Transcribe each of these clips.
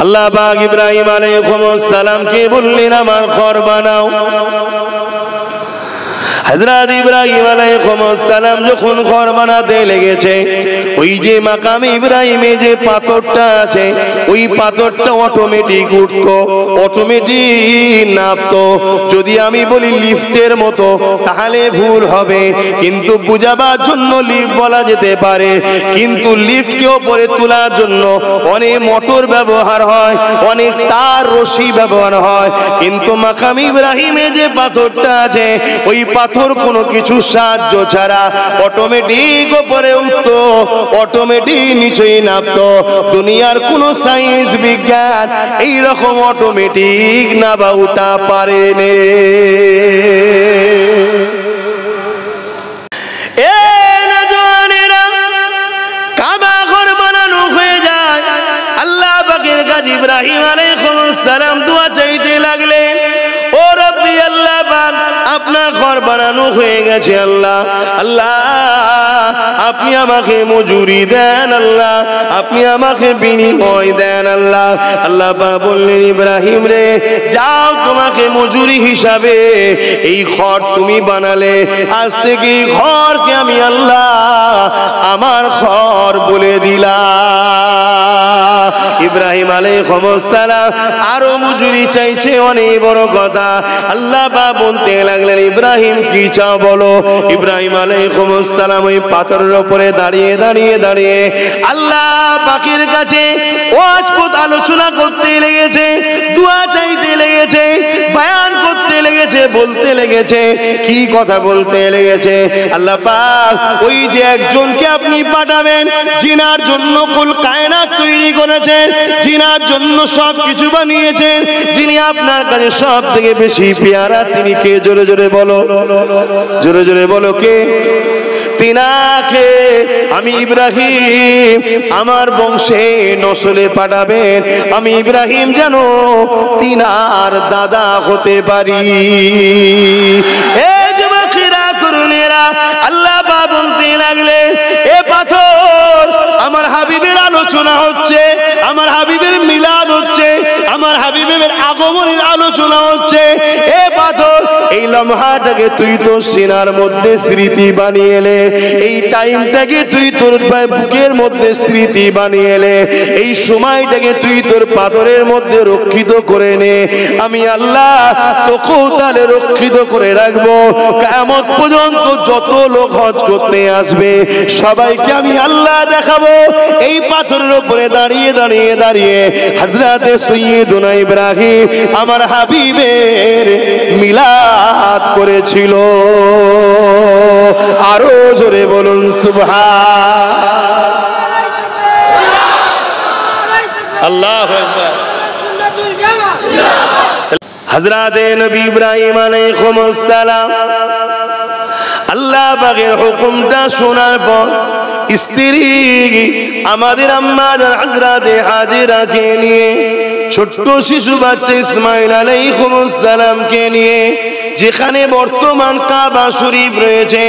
আল্লাহ পাক ইব্রাহিম আলাইহিস সালাম কে বললেন আমার ঘর বানাও। হযরত ইব্রাহিম আলাইহিস সালাম যখন ঘর বানাতে লেগেছে, ওই যে মাকাম ইব্রাহিমে যে পাথরটা আছে, ওই পাথরটা অটোমেটিক উঠতো, অটোমেটিক নামতো। যদি আমি বলি লিফটের মতো তাহলে ভুল হবে, কিন্তু বুঝাবার জন্য লিফট বলা যেতে পারে। কিন্তু লিফটকে উপরে তোলার জন্য অনেক মোটর ব্যবহার হয়, অনেক তার রশি ব্যবহার হয়। কিন্তু মাকাম ইব্রাহিমে যে পাথরটা আছে, ওই পাথর কোনো কিছু সাহায্য ছাড়া অটোমেটিক উপরে উঠতো, অটোমেটিক নিচেই নামতো। দুনিয়ার কোন সায়েন্স বিজ্ঞান এইরকম অটোমেটিক নাবা উঠা পারেনি। কাবা ঘর বানানো হয়ে যায়, আল্লাহ পাকের কাছে ইব্রাহিম আলাইহিস সালাম দোয়া চাইতে লাগলেন, ও রব্বি আল্লাহ পাক আপনার ঘর বানানো হয়ে গেছে, আল্লাহ আল্লাহ আপনি আমাকে মজুরি দেন, আল্লাহ আপনি আমাকে বিনিময় দেন। আল্লাহ আল্লাহ পাক বললেন, ইব্রাহিম রে যাও, তোমাকে মজুরি হিসাবে এই ঘর তুমি বানালে, আজ থেকে এই ঘরকে আমি আল্লাহ আমার ঘর বলে দিলাম। ইব্রাহিম আলাইহিস সালাম আরো মজুরি চাইছে, অনেক বড় কথা। আল্লাহ পাক বলতে লাগলেন, ইব্রাহিম কি চাও বলো। ইব্রাহিম আলাইহিস সালাম ওই পাথরের উপরে দাঁড়িয়ে দাঁড়িয়ে দাঁড়িয়ে আল্লাহ পাকের কাছে ওয়াজ আলোচনা করতে লেগেছে, দোয়া চাইতে লেগেছে, বয়ান করতে লেগেছে, বলতে লেগেছে। কি কথা বলতে লেগেছে? আল্লাহ পাক ওই যে একজনকে আপনি পাঠাবেন, জিনার জন্য কুল কায়নাত তৈরি করেছেন, জিনার জন্য সব কিছু বানিয়েছেন, যিনি আপনার কাছে সব থেকে বেশি পেয়ারা, তিনি কে? জোরে জোরে বলো, জোরে জোরে বলো কে? তিনাকে আমি ইব্রাহিম আমার বংশে নসলে পাঠাবেন, আমি ইব্রাহিম যেন তিনার দাদা হতে পারি। এ যুবকেরা, তরুণেরা, আল্লাহ পাক বলতে লাগলেন, এ পাথর আমার হাবিবের আলোচনা হচ্ছে, আমার হাবিবের মিলাদ হচ্ছে, আমার হাবিবের আগমনের আলোচনা হচ্ছে। এ পাথর, এই লম্হাটাকে তুই তোর সিনার মধ্যে স্মৃতি বানিয়ে নে, এই টাইমটাকে তুই তোর বুকের মধ্যে স্মৃতি বানিয়ে নে, এই সময়টাকে তুই তোর পাথরের মধ্যে রক্ষিত করে নে। আমি আল্লাহ তোকেও তাহলে রক্ষিত করে রাখবো। কিয়ামত পর্যন্ত যত লোক হজ করতে আসবে সবাইকে আমি আল্লাহ দেখাবো এই পাথরের উপরে দাঁড়িয়ে দাঁড়িয়ে দাঁড়িয়ে হযরতে সাইয়্যিদুনা ইব্রাহিম আমার হাবিবের মিলাদ করেছিল। আরো জোরে বলুন সুবহান আল্লাহু আকবার। হযরতে নবী ইব্রাহিম আলাইহিস সালাম আল্লাহ পাকের হুকুমটা শোনার পর স্ত্রী আমাদের আম্মা হযরতে হাজেরাকে নিয়ে, ছোট্ট শিশু বাচ্চা ইসমাইল আলাইহিস সালামকে নিয়ে, যেখানে বর্তমান কাবা শরীফ রয়েছে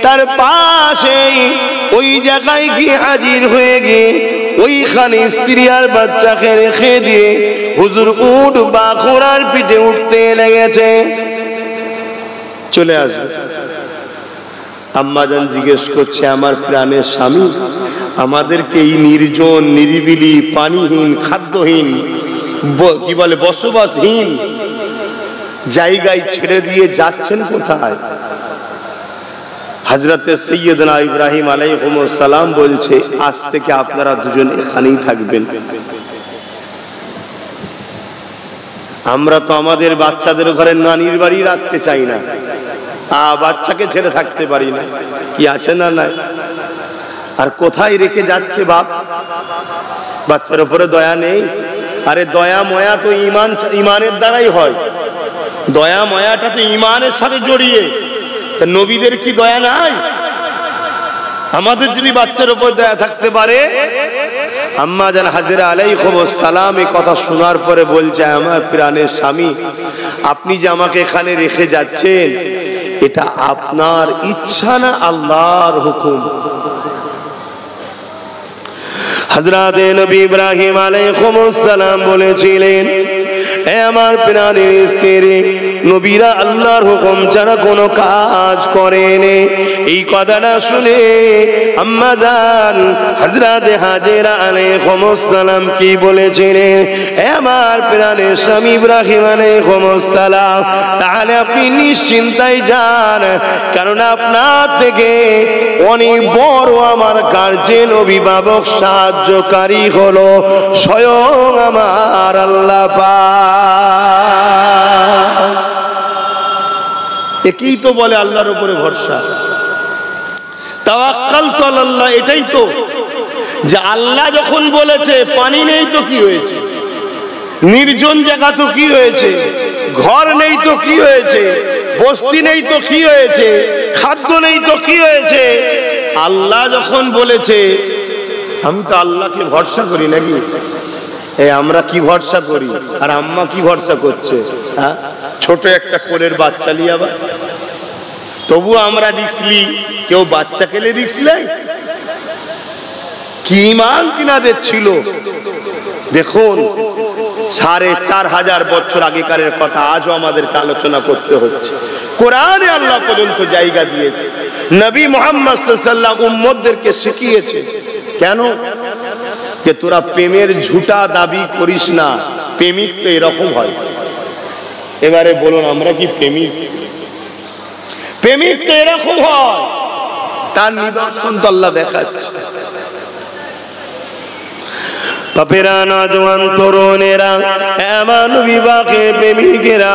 তার পাশেই ওই জায়গায় গিয়ে হাজির হয়ে গিয়ে ওইখানে স্ত্রী আর বাচ্চাকে রেখে দিয়ে হুজুর উট বা ঘোড়ার পিঠে উঠতে লেগেছে। চলে আসবে। আম্মাজান জিজ্ঞেস করছে, আমার প্রাণের স্বামী আমাদেরকে এই নির্জন নিরিবিলি পানিহীন খাদ্যহীন কি বলে বসবাসহীন জায়গায় ছেড়ে দিয়ে যাচ্ছেন কোথায়? হযরতে সাইয়্যিদনা ইব্রাহিম আলাইহিস সালাম বলছে, আজ থেকে আপনারা দুজন এখানেই থাকবেন। আমরা তো আমাদের বাচ্চাদের ঘরে নানির বাড়ি রাখতে চাই না, বাচ্চাকে ছেড়ে থাকতে পারি না, কি আছে না নাই? আর কোথায় রেখে যাচ্ছে বাপ? বাচ্চার উপরে দয়া নেই? আরে দয়া ময়া তো ইমানের দ্বারাই হয়, দয়া ময়াটা তো ইমানের সাথে জড়িয়ে। তা নবীদের কি দয়া নাই? আমাদের যদি বাচ্চার উপর দয়া থাকতে পারে। আম্মা জান হাজেরা আলাইহিস সালাম এই কথা শোনার পরে বলছে, আমার প্রাণের স্বামী আপনি যে আমাকে এখানে রেখে যাচ্ছেন এটা আপনার ইচ্ছা না আল্লাহর হুকুম? হযরতে নবী ইব্রাহিম আলাইহিস সালাম বলেছিলেন, এ আমার প্রাণের স্ত্রী, নবীরা আল্লাহর হুকুম ছাড়া কোনো কাজ করেনি। এই কথাটা শুনে আম্মা জান হযরতে হাজেরা আলাইহিস সালাম কি বলেছিলেন, এ আমার প্রাণের স্বামী ইব্রাহিম আলাইহিস সালাম, তাহলে আপনি নিশ্চিন্তায় যান, কারণ আপনার থেকে অনেক বড় আমার গার্জেন অভিভাবক সাহায্যকারী হলো স্বয়ং আমার আল্লাহ পাক। একই তো বলে আল্লাহর উপরে ভরসা, তাওয়াক্কালতু আলাল্লাহ। এটাই তো, যে আল্লাহ যখন বলেছে পানি নেই তো কি হয়েছে, নির্জন জায়গা তো কি হয়েছে, ঘর নেই তো কি হয়েছে, বস্তি নেই তো কি হয়েছে, খাদ্য নেই তো কি হয়েছে, আল্লাহ যখন বলেছে, আমি তো আল্লাহকে ভরসা করি নাকি? আমরা কি ভরসা করি, আর আম্মা কি ভরসা করছে? হ্যাঁ, ছোট একটা কোলের বাচ্চা নিয়ে আবার, তবু আমরা রিস্ক নিই। কেউ বাচ্চা কেলে রিস্ক নেয়? কি ঈমান তিনাদের ছিল দেখুন। 4500 বছর আগেকারের কথা আজও আমাদেরকে আলোচনা করতে হচ্ছে। কোরআনে আল্লাহ পর্যন্ত জায়গা দিয়েছে, নবী মুহাম্মদ সাল্লাল্লাহু আলাইহি ওয়াসাল্লাম উম্মতদেরকে শিখিয়েছে। কেন? যে তোরা প্রেমের ঝুটা দাবি করিস না, প্রেমিক তো এরকম হয়। এবারে বলুন, আমরা কি প্রেমিক? প্রেমিক তো এরকম হয়, তার নিদর্শন তো আল্লাহ দেখাচ্ছে। বাপেরা, নওজওয়ান তরুণেরা, এমন বিবাহে প্রেমিকেরা,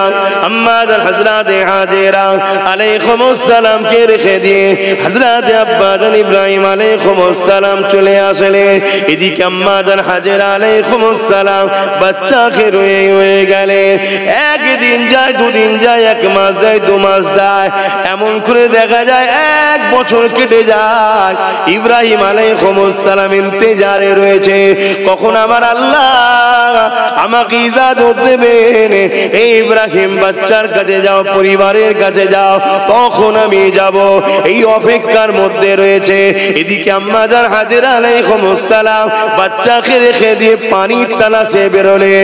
আম্মা জান হযরতে হাজেরা আলাইহিস সালামকে রেখে দিয়ে হযরতে আব্বা জান ইব্রাহিম আলাইহিস সালাম চলে আসলেন। এদিকে আম্মা জান হাজেরা আলাইহিস সালাম বাচ্চাকে রয়ে গেলেন। একদিন যায়, দুদিন যায়, 1 মাস যায়, 2 মাস যায়, এমন করে দেখা যায় 1 বছর কেটে যায়। ইব্রাহিম আলাইহিস সালাম ইন্তেজারে রয়েছে, কখন আমার আল্লাহ আমাকে ইজাজত দেবেন, এই ইব্রাহিম বাচ্চার কাছে যাও, পরিবারের কাছে যাও, তখন আমি যাব। এই অপেক্ষার মধ্যে রয়েছে। এদিকে আম্মা জান হাজেরা আলাইহিস সালাম বাচ্চাকে রেখে দিয়ে পানির তালাশে বেরোলে,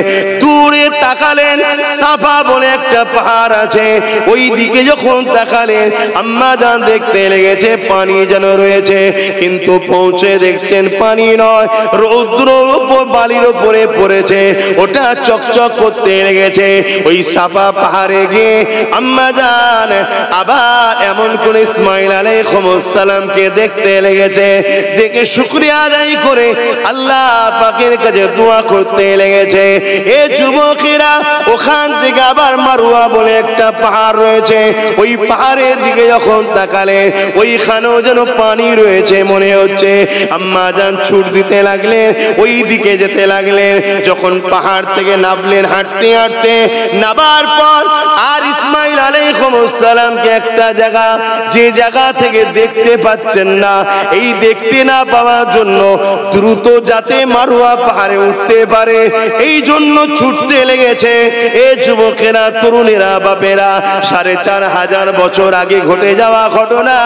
দূরে তাকালেন, সাফা বলে একটা পাহাড় আছে, ওই দিকে যখন তাকালেন আম্মা জান দেখতে লেগেছে পানি যেন রয়েছে, কিন্তু পৌঁছে দেখছেন পানি নয়, রৌদ্র বালির উপরে পড়েছে, ওটা চকচক করতে লেগেছে। ওই সাফা পাহাড়ে গিয়ে আম্মা জান আবার এমন করে ইসমাইল আলাইহিস সালামকে দেখতে লেগেছে, দেখে শুকরিয়া আদায় করে আল্লাহ পাকের কাছে দোয়া করতে লেগেছে। এ যুবকেরা, ওখান থেকে আবার মারুয়া বলে একটা পাহাড় রয়েছে, ওই পাহাড়ের দিকে যখন তাকালে ওইখানেও যেন পানি রয়েছে মনে হচ্ছে। আম্মা জান ছুট দিতে লাগলেন, ওই দিকে যেতে লাগলেন। যখন পাহাড় থেকে নামলেন, হাঁটতে হাঁটতে নামার পর আর ইসমাইল আলাইহিস সালামকে একটা জায়গা, যে জায়গা থেকে দেখতে পাচ্ছেন না, এই দেখতে না পাওয়ার জন্য দ্রুত যাতে মারুয়া পাহাড়ে উঠতে পারে এই জন্য ছুটতে লেগেছে। এ যুবকেরা, তরুণেরা, বাপেরা, 4500 বছর আগে ঘটে যাওয়া ঘটনা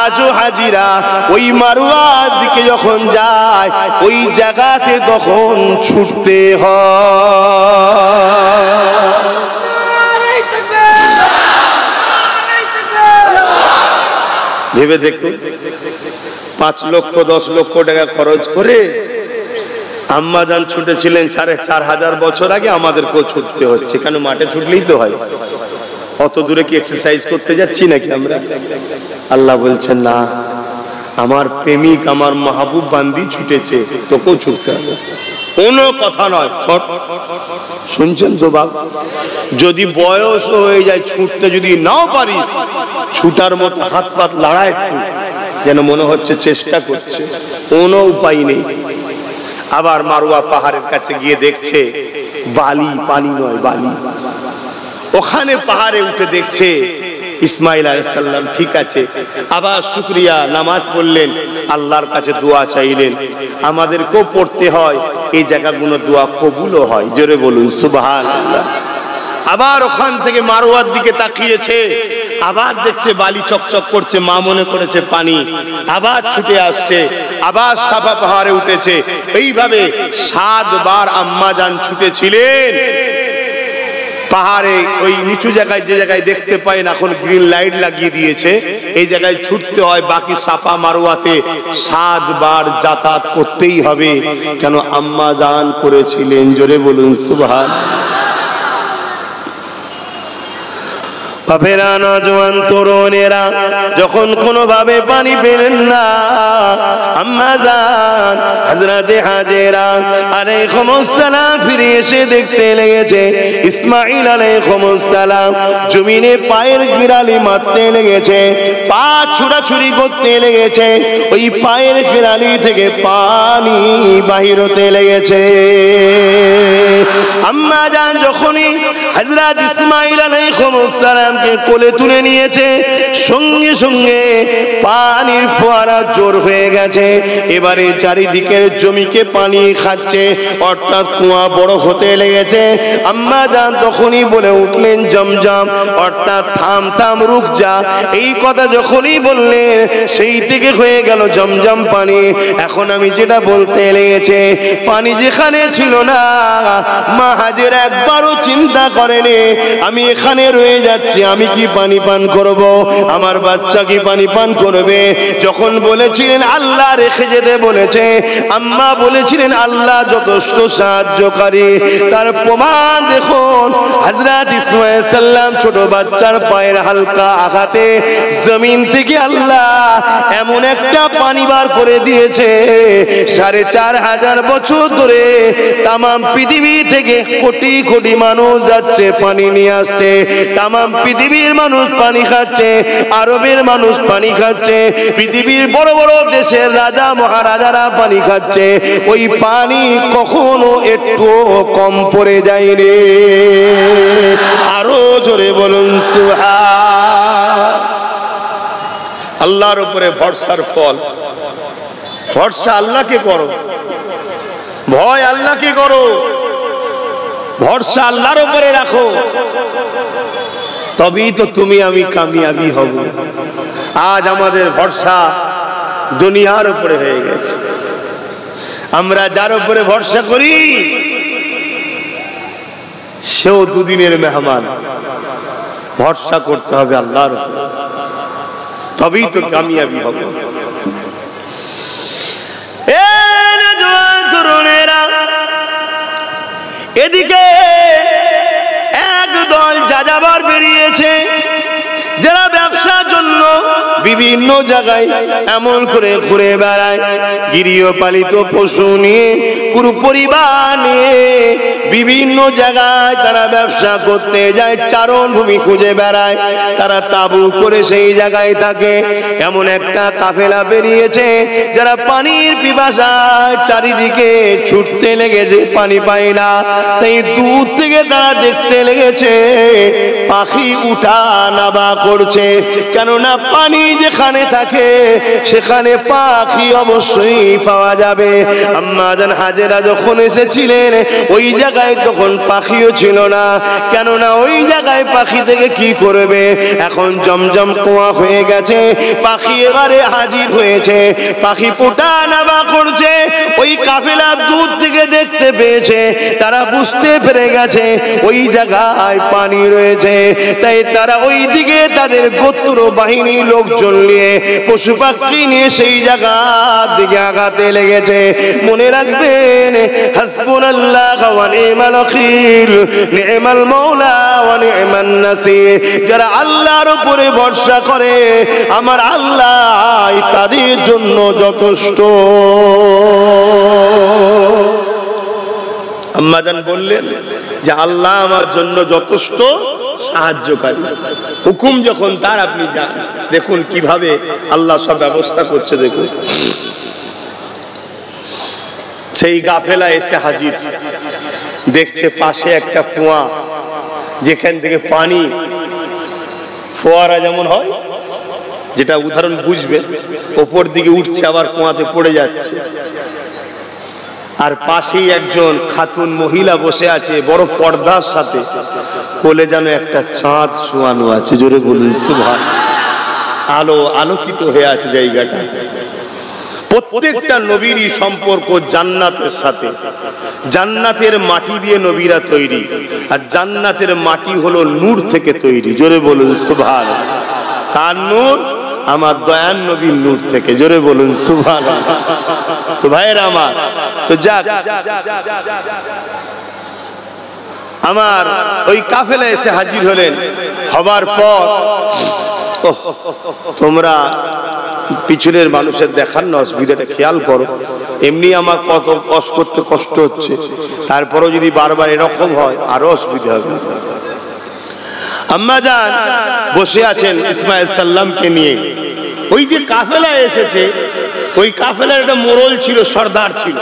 আজও হাজিরা ওই মারুয়ার দিকে যখন যায়, ওই জায়গাতে তখন ছুটতে হয়। ভেবে দেখুন, 5 লক্ষ 10 লক্ষ টাকা খরচ করে আম্মা জান ছুটেছিলেন 4500 বছর আগে, আমাদেরকেও ছুটতে হচ্ছে। কেন? মাঠে ছুটলেই তো হয়, অত দূরে কি এক্সারসাইজ করতে যাচ্ছি নাকি আমরা? আল্লাহ বলছেন না, আমার প্রেমিক, আমার মাহবুব বান্দি ছুটেছে, তোকেও ছুটতে হবে। কোনো কথা নয়। শুনছেন তো বাবা? যদি বয়স হয়ে যায়, ছুটতে যদি নাও পারিস, ছুটার মতো হাত পাত লড়া একটু, যেন মনে হচ্ছে চেষ্টা করছে, কোনো উপায় নেই। আবার মারুয়া পাহাড়ের কাছে গিয়ে দেখছে বালি, পানি নয় বালি। ওখানে পাহাড়ে উঠে দেখছে ইসমাইল আলাইহিস সালাম ঠিক আছে। আবার শুকরিয়া, নামাজ পড়লেন, আল্লাহর কাছে দোয়া চাইলেন। আমাদেরকেও পড়তে হয়, এই জায়গাগুলো দোয়া কবুলও হয়। জোরে বলুন সুবহানাল্লাহ। আবার ওখান থেকে মারওয়ার দিকে তাকিয়েছে, আবার দেখছে বালি চকচক করছে, মা মনে করেছে পানি, আবার ছুটে আসছে, আবার সাফা পাহাড়ে উঠেছে। এইভাবে 7 বার আম্মা জান ছুটেছিলেন পাহাড়ে। ওই নিচু জায়গায়, যে জায়গায় দেখতে পাই না এখন গ্রিন লাইট লাগিয়ে দিয়েছে, এই জায়গায় ছুটতে হয়। বাকি সাফা মারওয়াতে 7 বার যাতায়াত করতেই হবে। কেন? আম্মা জান করেছিলেন। জোরে বলুন সুবহানাল্লাহ। বাপেরা, নওজোয়ান তরুণেরা যখন কোনোভাবে পানি পেলেন না, আম্মা জান হযরতে হাজেরা আলাইহিস সালাম ফিরে এসে দেখতে লেগেছে ইসমাঈল আলাইহিস সালাম জমিনে পায়ের গিরালি মারতে লেগেছে, পা ছুড়াছুড়ি করতে লেগেছে। ওই পায়ের গিরালি থেকে পানি বাহির হতে লেগেছে। আম্মা জান যখনই হযরত ইসমাঈল আলাইহিস সালাম কোলে তুলে নিয়েছে, সঙ্গে সঙ্গে পানির ফোয়ারা জোর হয়ে গেছে। এবারে চারিদিকের জমিকে পানি খাচ্ছে, অর্থাৎ কুয়া বড় হতে লেগেছে। আম্মা জান তখনই বলে উঠলেন জমজম, অর্থাৎ থাম থাম রুক যা। এই কথা যখনই বললেন, সেই থেকে হয়ে গেল জমজম পানি। এখন আমি যেটা বলতে লেগেছে, পানি যেখানে ছিল না, মা হাজেরা একবারও চিন্তা করেনি আমি এখানে রয়ে যাচ্ছি, আমি কি পানি পান করব, আমার বাচ্চা কি পানি পান করবে। যখন বলেছিলেন আল্লাহ রেখে যেতে বলেছে, আম্মা বলেছিলেন আল্লাহ যথেষ্ট সাহায্যকারী। তার প্রমাণ দেখুন, হযরত ইসমাঈল সাল্লাম ছোট বাচ্চার পায়ের হালকা আঘাতে জমিন থেকে আল্লাহ এমন একটা পানি বার করে দিয়েছে, 4500 বছর ধরে তাম পৃথিবী থেকে কোটি কোটি মানুষ যাচ্ছে পানি নিয়ে আসছে। তাম পৃথিবীর মানুষ পানি খাচ্ছে, আরবের মানুষ পানি খাচ্ছে, পৃথিবীর বড় বড় দেশের রাজা মহারাজারা পানি খাচ্ছে। ওই পানি কখনো একটু কম পড়ে যায়নি। আরো জোরে বলুন সুবহান। আল্লাহর উপরে ভরসার ফল। ভরসা আল্লাহকে করো, ভয় আল্লাহকে করো, ভরসা আল্লাহর উপরে রাখো, তবেই তো তুমি আমি কামিয়াবি হব। আজ আমাদের ভরসা দুনিয়ার উপরে হয়ে গেছে। আমরা যার উপরে ভরসা করি সেও দুদিনের মেহমান। ভরসা করতে হবে আল্লাহর উপরে, তবেই তো কামিয়াবি হব। এদিকে একদল যাযাবর বেরিয়েছে, যারা ব্যবসার জন্য বিভিন্ন জায়গায় এমন করে ঘুরে বেড়ায়, গৃহপালিত পশু নিয়ে, পুরো পরিবার নিয়ে বিভিন্ন জায়গায় তারা ব্যবসা করতে যায়, চারণ ভূমি খুঁজে বেড়ায়, তারা তাবু করে সেই জায়গায় থাকে। এমন একটা কাফেলা বেরিয়েছে, যারা পানির পিপাসায় চারিদিকে ছুটতে লেগেছে, পানি পায় না। তাই দূর থেকে তারা দেখতে লেগেছে পাখি উঠা নামা করছে, কেননা পানি যেখানে থাকে সেখানে পাখি অবশ্যই পাওয়া যাবে। আম্মা জান হাজেরা যখন এসেছিলেন ওই জায়গায় তখন পাখিও ছিল না, কেননা ওই জায়গায় পাখি থেকে কি করবে। এখন জমজম কুয়া হয়ে গেছে, পাখি এবারে হাজির হয়েছে, পাখি পোটা নামা করছে। ওই কাফেলা দূর থেকে দেখতে পেয়েছে, তারা বুঝতে পেরে গেছে ওই জায়গায় পানি রয়েছে। তাই তারা ওই দিকে তাদের গোত্র বাহিনী লোকজন নিয়ে, পশু পাখি নিয়ে সেই জায়গার দিকে আগাতে লেগেছে। মনে রাখবেন, হাসবুনাল্লাহু ওয়া নি'মাল ওয়াকিল, নি'মাল মাওলা ওয়া নি'মান নাসির। যারা আল্লাহর উপরে ভরসা করে, আমার আল্লাহ তাদের জন্য যথেষ্ট। আম্মা জান বললেন যে আল্লাহ আমার জন্য যথেষ্ট সাহায্যকারী। হুকুম যখন তার, আপনি যান। দেখুন কিভাবে আল্লাহ সব ব্যবস্থা করছে। দেখুন সেই কাফেলা এসে হাজির, দেখছে পাশে একটা কুয়া, যেখান থেকে পানি ফোয়ারা যেমন হয়, যেটা উদাহরণ বুঝবেন, ওপর দিকে উঠছে আবার কুয়াতে পড়ে যাচ্ছে। আর পাশেই একজন খাতুন মহিলা বসে আছে বড় পর্দার সাথে, কোলে যেন একটা চাঁদ শোয়ানো আছে, জোরে বলুন সুবহান। আলো আলোকিত হয়ে আছে জায়গাটা। প্রত্যেকটা নবীরই সম্পর্ক জান্নাতের সাথে। জান্নাতের মাটি দিয়ে নবীরা তৈরি, আর জান্নাতের মাটি হলো নূর থেকে তৈরি, জোরে বলুন সুবহান। কার নূর? আমার দয়ান নবীর নূর থেকে, জোরে বলুন সুবহান। তো ভাইয়েরা আমার, তো যাক, আমার ওই কাফেলা এসে হাজির হলেন। হবার পর তোমরা পিছনের মানুষের দেখার না অসুবিধাটা খেয়াল করো। এমনি আমার কত কষ্ট হচ্ছে, তারপরও যদি বারবার এরকম হয় আরো অসুবিধা হবে। আম্মা জান বসে আছেন ইসমাইল সাল্লামকে নিয়ে। ওই যে কাফেলা এসেছে, ওই কাফেলার একটা মোড়ল ছিল, সর্দার ছিল।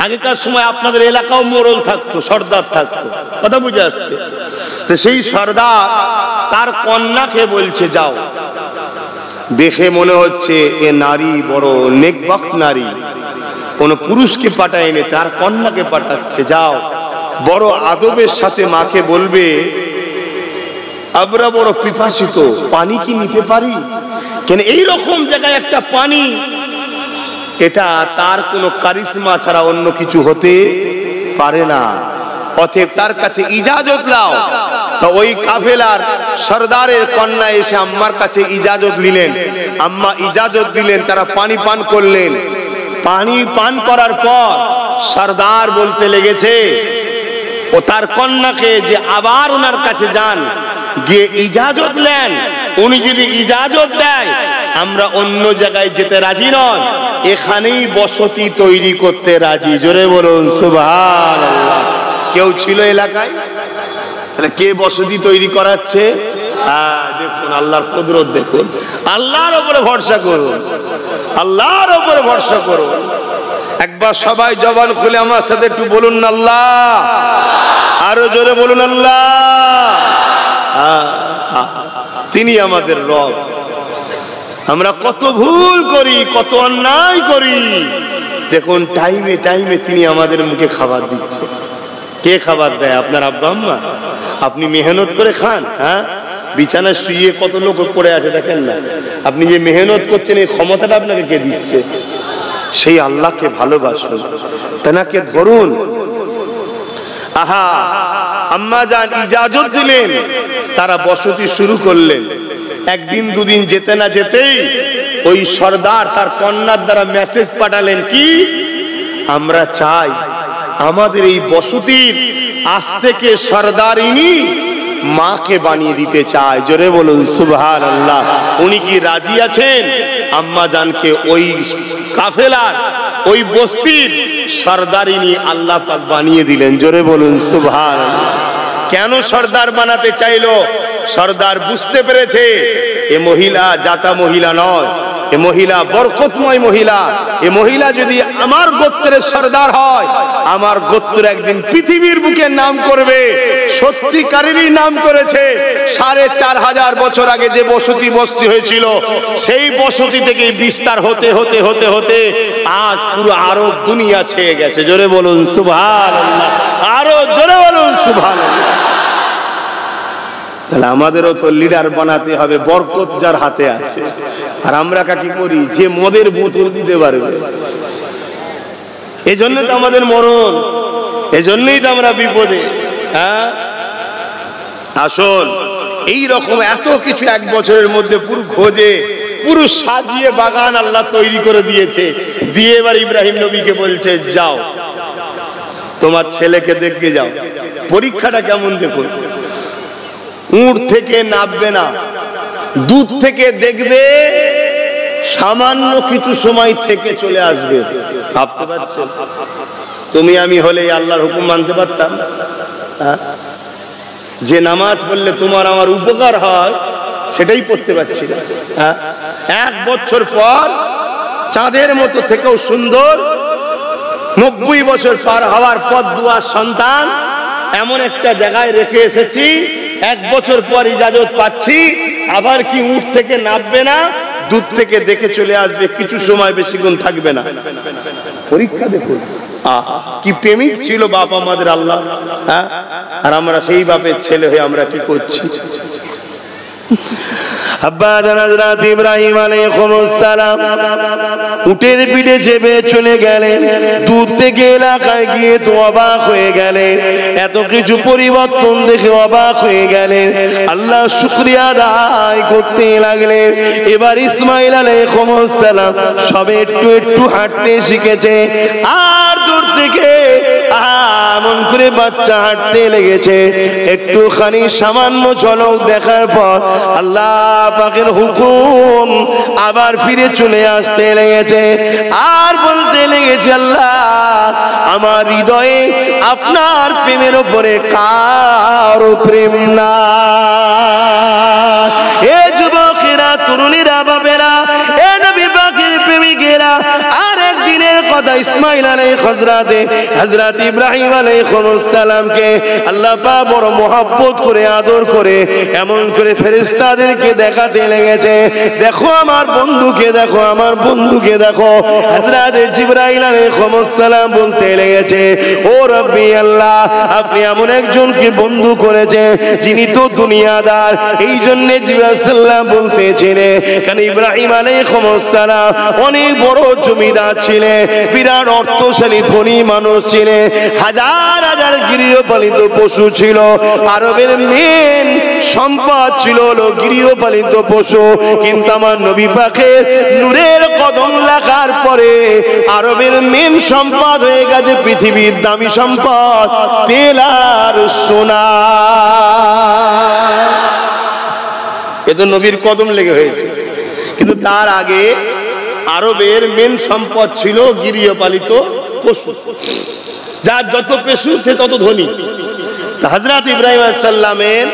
আগেকার সময় আপনাদের এলাকাও মোড়ল থাকতো, সর্দার থাকতো, কথা বুঝে আসছে? তো সেই সর্দার তার কন্যাকে বলছে যাও। দেখে মনে হচ্ছে এ নারী বড় নেকবক্ত নারী, কোন পুরুষকে পাঠায়নি, তার কন্যাকে পাঠাচ্ছে। যাও, বড় আদবের সাথে মাকে বলবে আমরা বড় পিপাসিত, পানি কি নিতে পারি? কেন এইরকম জায়গায় একটা পানি, এটা তার কোনো কারিশমা ছাড়া অন্য কিছু হতে পারে না। অতএব তার কাছে ইজাজত লাও। তো ওই কাফেলার সর্দারের কন্যা এসে আম্মার কাছে ইজাজত নিলেন। আম্মা ইজাজত দিলেন, তারা পানি পান করলেন। পানি পান করার পর সর্দার বলতে লেগেছে ও তার কন্যাকে যে আবার ওনার কাছে যান, গিয়ে ইজাজত নেন। উনি যদি ইজাজত দেয় আমরা অন্য জায়গায় যেতে রাজি নয়, এখানেই বসতি তৈরি করতে রাজি, জোরে বলুন সুবহানাল্লাহ। কেউ ছিল এলাকায়? তাহলে কে বসতি তৈরি করাচ্ছে? দেখুন আল্লাহর কুদরত, দেখুন। আল্লাহর উপরে ভরসা করুন, আল্লাহর উপরে ভরসা করুন। একবার সবাই জবান খুলে আমার সাথে একটু বলুন না আল্লাহ, আরো জোরে বলুন আল্লাহ। তিনি আমাদের রব। আমরা কত ভুল করি, কত অন্যায় করি। দেখুন টাইমে টাইমে তিনি আমাদের মুখে খাবার দিচ্ছে। কে খাবার দেয়? আপনার আব্বা আম্মা। আপনি মেহনত করে খান, হ্যাঁ? বিছানায় শুয়ে কত লোক পড়ে আছে দেখেন না? আপনি যে মেহনত করছেন এই ক্ষমতাটা আপনাকে কে দিচ্ছে? সেই আল্লাহকে ভালোবাসুন, তেনাকে ধরুন। আহা, আম্মা জান ইজাজত দিলেন, তারা বসতি শুরু করলেন। একদিন দুদিন যেতে না যেতেই ওই সর্দার তার কন্যার দ্বারা মেসেজ পাঠালেন, কি আমরা চাই আমাদের এই বসতির আজ থেকে সর্দারিনী মাকে বানিয়ে দিতে চায়, জোরে বলুন সুবহানাল্লাহ। উনি কি রাজি আছেন? আম্মা জানকে ওই কাফেলার ওই বস্তির সর্দারিনী আল্লাহ পাক বানিয়ে দিলেন, জোরে বলুন সুবহানাল্লাহ। কেন সর্দার বানাতে চাইলো? সর্দার বুঝতে পেরেছে এ মহিলা জাতা মহিলা নয়, এ মহিলা বরকতময় মহিলা। এ মহিলা যদি আমার গোত্রের সর্দার হয়, আমার গোত্র একদিন পৃথিবীর বুকে নাম করবে। সত্যিকারেরই নাম করেছে। 4500 বছর আগে যে বসতি বস্তি হয়েছিল, সেই বসতি থেকে বিস্তার হতে হতে হতে হতে আজ পুরো আরব দুনিয়া ছেয়ে গেছে, জোরে বলুন সুবহানাল্লাহ। আরো জোরে বলুন সুবহানাল্লাহ। তাহলে আমাদেরও তো লিডার বানাতে হবে, বরকত যার হাতে আছে। আর আমরা কি করি? যে মদের বোতল দিতে পারবে। এজন্য তো আমাদের মরণ, এজন্যই তো আমরা বিপদে। হ্যাঁ, আসুন, এই রকম এত কিছু এক বছরের মধ্যে পুরো খোঁজে, পুরো সাজিয়ে বাগান আল্লাহ তৈরি করে দিয়েছে। দিয়ে এবার ইব্রাহিম নবীকে বলছে যাও তোমার ছেলেকে দেখতে যাও। পরীক্ষাটা কেমন দেখুন। উট থেকে নামবে না, দুধ থেকে দেখবে, সামান্য কিছু সময় থেকে চলে আসবে। ভাবতে পারছেন? তুমি আমি হলে আল্লাহর হুকুম মানতে পারতাম? যে নামাজ পড়লে তোমার আমার উপকার হয় সেটাই পড়তে পারছি না। 1 বছর পর চাঁদের মতো থেকেও সুন্দর, 90 বছর পার হওয়ার পর দুয়ার সন্তান এমন একটা জায়গায় রেখে এসেছি। 1 বছর পর ইজাজত পাচ্ছি, আবার কি উট থেকে নামবে না, দুধ থেকে দেখে চলে আসবে, কিছু সময় বেশিক্ষণ থাকবে না। পরীক্ষা দেখুন। কি প্রেমিক ছিল বাপ আমাদের আল্লাহ, হ্যাঁ? আর আমরা সেই বাপের ছেলে হয়ে আমরা কি করছি? আব্বা হযরত ইব্রাহিম আলাইহিস সালাম উটের পিঠে চেপে চলে গেলেন। দূর থেকে এলাকায় গিয়ে তো অবাক হয়ে গেলেন, এত কিছু পরিবর্তন দেখে অবাক হয়ে গেলেন। আল্লাহ শুকরিয়া আদায় করতে লাগলেন। এবার ইসমাইল আলাইহিস সালাম সবে একটু একটু হাঁটতে শিখেছে, আর দূর থেকে এমন করে বাচ্চা হাঁটতে লেগেছে। একটুখানি সামান্য ঝলক দেখার পর আল্লাহ পাকের হুকুম আবার ফিরে চলে আসতে লেগেছে, আর বলতে লেগেছে, আল্লাহ আমার হৃদয়ে আপনার প্রেমের উপরে কারো প্রেম না। এ যুবকেরা, তরুণীরা, বাবেরা, এ নবী পাকের প্রেমিকেরা, আর একদিনের কথা, ইসমাইল হযরত ইব্রাহিম আলাইহিস সালামকে আল্লাহ পাক বড় মহব্বত করে আদর করে এমন করে ফেরেশতাদেরকে দেখাতে লেগেছে, দেখো আমার বন্ধুকে, দেখো আমার বন্ধুকে দেখো। হযরত জিবরাইল আলাইহিস সালাম বলতে লেগেছে, ও রব্বি আল্লাহ, আপনি এমন একজনকে বন্ধু করেছেন যিনি তো দুনিয়াদার। এই জন্য জিবরাইল সাল্লাম বলতেছিলেন, কারণ ইব্রাহিম আলাইহিস সালাম অনেক বড় জমিদার ছিলেন, বিরাট অর্থশালী ধনী মানুষ ছিলেন, হাজার হাজার গৃহপালিত পশু ছিল। আরবের মেন সম্পদ ছিল গৃহপালিত পশু। কিন্তু আমার নবী পাকের নূরের কদম লাগার পরে আরবের মেন সম্পদ হয়ে গেছে পৃথিবীর দামি সম্পদ তেল আর সোনা। এ তো নবীর কদম লেগে হয়েছে। কিন্তু তার আগে আরবের মেন সম্পদ ছিল গৃহপালিত পশু, যার যত পশু সে তত ধনী। হযরত ইব্রাহিম আলাইহিস সালামের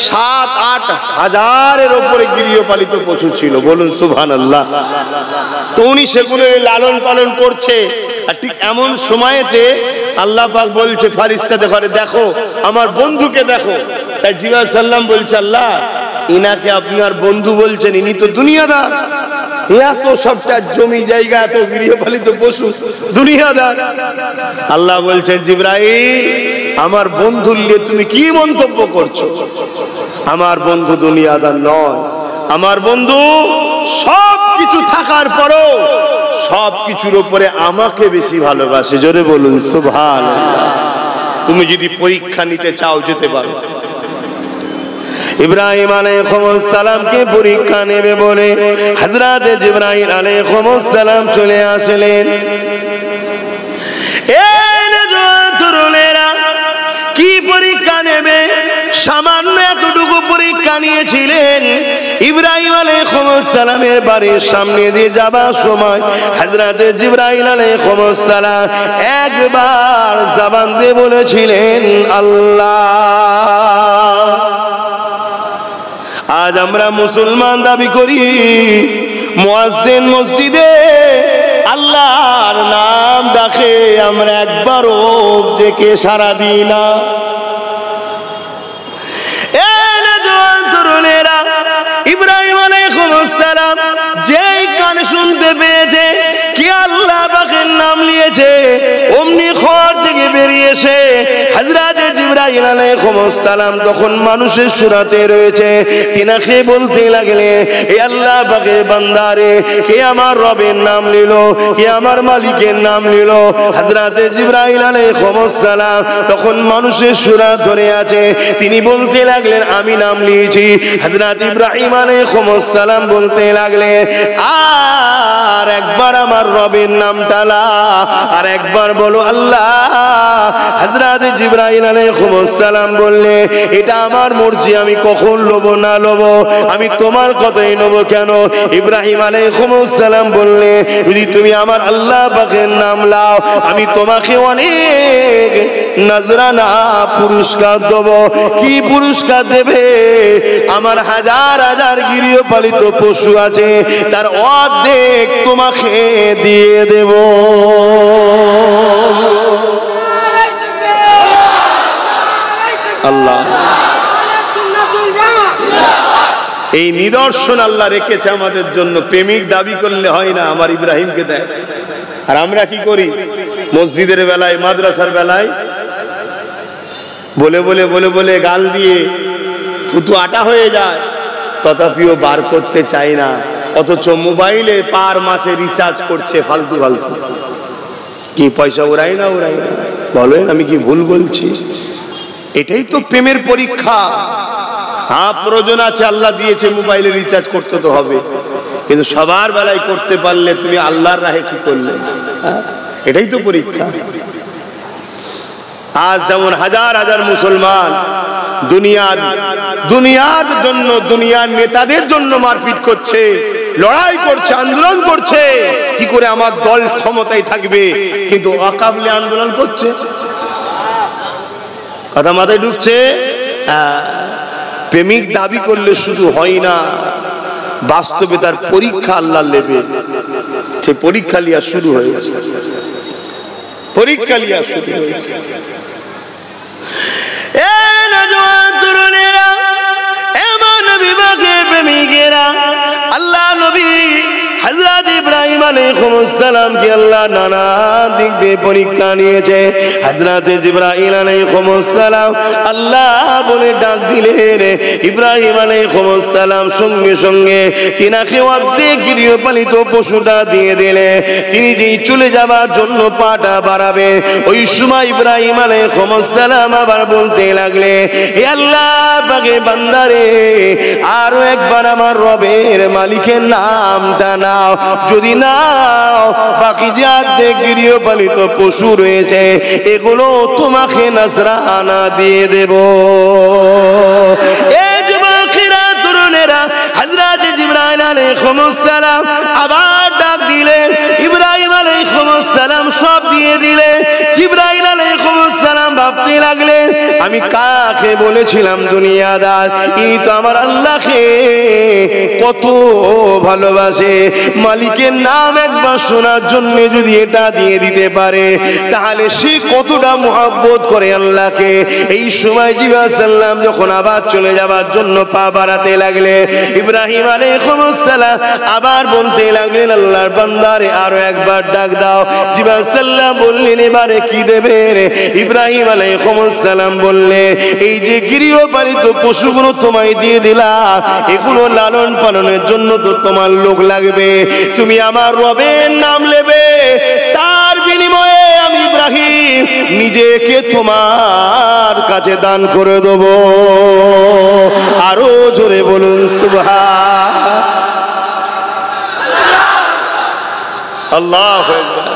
7-8 হাজারের উপরে গৃহপালিত পশু ছিল, বলুন সুবহানাল্লাহ। তো উনি সেগুলো লালন পালন করছে। আর ঠিক এমন সময়তে আল্লাহ পাক বলছে ফেরেশতাদের ঘরে, দেখো আমার বন্ধুকে দেখো। তাই জিবরাইল সাল্লাম বলছে, আল্লাহ ইনাকে আপনি আর বন্ধু বলছেন, ইনি তো দুনিয়াদার, এত সবটা জমি জায়গা, এত গৃহপালিত পশু, দুনিয়াদার। আল্লাহ বলছেন, জিবরাইল আমার বন্ধুর নিয়ে তুমি কি মন্তব্য করছো? আমার বন্ধু দুনিয়াদার নয়, আমার বন্ধু সব কিছু থাকার পরও সব কিছুর উপরে আমাকে বেশি ভালোবাসে। জোরে বলুন সুবহানাল্লাহ। তুমি যদি পরীক্ষা নিতে চাও যেতে পারো। ইব্রাহিম আলাইহিস সালামকে পরীক্ষা নেবে বলে হযরত জিবরাইল আলাইহিস সালাম চলে আসলেন। কি পরীক্ষা নেবে? সামান্য এতটুকু পরীক্ষা নিয়েছিলেন। ইব্রাহিম আলাইহিস সালামের বাড়ির সামনে দিয়ে যাবার সময় হযরত জিবরাইল আলাইহিস সালাম একবার জবান দিয়ে বলেছিলেন, আল্লাহ। আজ আমরা মুসলমান দাবি করি, মুয়াজ্জিন মসজিদে আল্লাহর নাম ডাকে, আমরা একবারও ডেকে সাড়া দিই না। ইব্রাহিম আলাইহিস সালাম যেই কানে শুনতে পেয়েছে কি আল্লাহ পাকের নাম নিয়েছে, অমনি ঘর থেকে বেরিয়ে এসে হযরত জিবরাইল আলাইহিস সালাম তখন মানুষের সুরাতে রয়েছে, তিনাকে বলতে লাগলে, হে আল্লাহ পাকের বান্দারে, কে আমার রবের নাম নিল, কে আমার মালিকের নাম নিল। হযরত জিবরাইল আলাইহিস সালাম তখন মানুষের সুরাত ধরে আছে, তিনি বলতে লাগলেন, আমি নাম নিয়েছি। হযরত ইব্রাহিম আলাইহিস সালাম বলতে লাগলে, আর একবার আমার রবের নামটা লা, আর একবার বলো আল্লাহ। হযরত জিবরাইল আলাইহিস সালাম বললে, এটা আমার মর্জি, আমি কখন লব না লব, আমি তোমার কথাই নেব কেন? ইব্রাহিম আলাইহিস সালাম বললে, যদি তুমি আমার আল্লাহ পাকের নাম লাও, আমি তোমাকে অনেক নজরানা পুরস্কার দেব। কি পুরস্কার দেবে? আমার হাজার হাজার গৃহপালিত পশু আছে, তার অর্ধেক তোমাকে দিয়ে দেব। আল্লাহ এই নিদর্শন আল্লাহ রেখেছে আমাদের জন্য। প্রেমিক দাবি করলে হয় না, আমার ইব্রাহিমকে দেয়। আর আমরা কি করি? মসজিদের বেলায় মাদ্রাসার বেলায় বলে বলে বলে বলে গাল দিয়ে থুতু আটা হয়ে যায়, তথাপিও বার করতে চায় না, অথচ মোবাইলে পার মাসে রিচার্জ করছে ফালতু ফালতু। কি পয়সা উড়াই না উড়াই না? বলেন আমি কি ভুল বলছি? এটাই তো প্রেমের পরীক্ষা। হ্যাঁ, প্রয়োজন আছে, আল্লাহ দিয়েছে, মোবাইলে রিচার্জ করতে তো হবে, কিন্তু সবার বেলায় করতে পারলে তুমি আল্লাহর রাহে কি করলে? এটাই তো পরীক্ষা। আজ যেমন হাজার হাজার মুসলমান দুনিয়ার জন্য, দুনিয়ার নেতাদের জন্য মারপিট করছে, লড়াই করছে, আন্দোলন করছে, কি করে আমার দল ক্ষমতায় থাকবে, কিন্তু অকাবলে আন্দোলন করছে। কথা মাথায় ঢুকছে? প্রেমিক দাবি করলে শুধু হয় না, বাস্তবে তার পরীক্ষা আল্লাহ নেবে। সে পরীক্ষা লিয়া শুরু হয়েছে, পরীক্ষা লিয়া শুরু হয়েছে। আল্লাহ নবী হযরত ইব্রাহিম আলাইহিস সালাম কে আল্লাহ নানা দিক দিয়ে পরীক্ষা নিয়েছে। হযরত জিবরাইল আলাইহিস সালাম আল্লাহ বলে ডাক দিলেন, ইব্রাহিম আলাইহিস সালাম সঙ্গে সঙ্গে তিনাকে অর্ধেক গৃহপালিত পশুটা দিয়ে দিলে। তিনি যেই চলে যাবার জন্য পাটা বাড়াবে, ওই সময় ইব্রাহিম আলাইহিস সালাম আবার বলতে লাগলে, হে আল্লাহ পাকের বান্দারে, আরো একবার আমার রবের মালিকের নামটা নাও, যদি নাও বাকি যে অর্ধেক গৃহপালিত পশু রয়েছে এগুলো তোমাকে নজরানা দিয়ে দেব। এই যুবকেরা, তরুণেরা, হযরত জিবরাইল আলাইহিস সালাম আবার ডাক দিলেন, ইব্রাহিম আলাইহিস সালাম সব দিয়ে দিলেন। জিবরাইল আলাইহিস সালাম ভাবতে লাগলেন, আমি কাকে বলেছিলাম দুনিয়াদার, ইনি তো আমার আল্লাহকে কত ভালোবাসে, মালিকের নাম একবার শোনার জন্য যদি এটা দিয়ে দিতে পারে তাহলে সে কতটা মহব্বত করে আল্লাহকে। এই সময় জিবরাইল সাল্লাম যখন আবার চলে যাবার জন্য পা বাড়াতে লাগলে, ইব্রাহিম আলাইহিস সালাম আবার বলতে লাগলেন, আল্লাহর বান্দারে আরো একবার ডাক দাও। জিবরাইল সাল্লাম বললেন, এবারে কি দেবে রে? ইব্রাহিম আলাইহিস সালাম বললে, এই যে গৃহপালিত পশুগুলো তোমায় দিয়ে দিলাম, এগুলো লালন পালনের জন্য তো তোমার লোক লাগবে, তুমি আমার রবের নাম নেবে, তার বিনিময়ে আমি ইব্রাহিম নিজেকে তোমার কাছে দান করে দেব। আরো জোরে বলুন সুবহান আল্লাহু আকবার।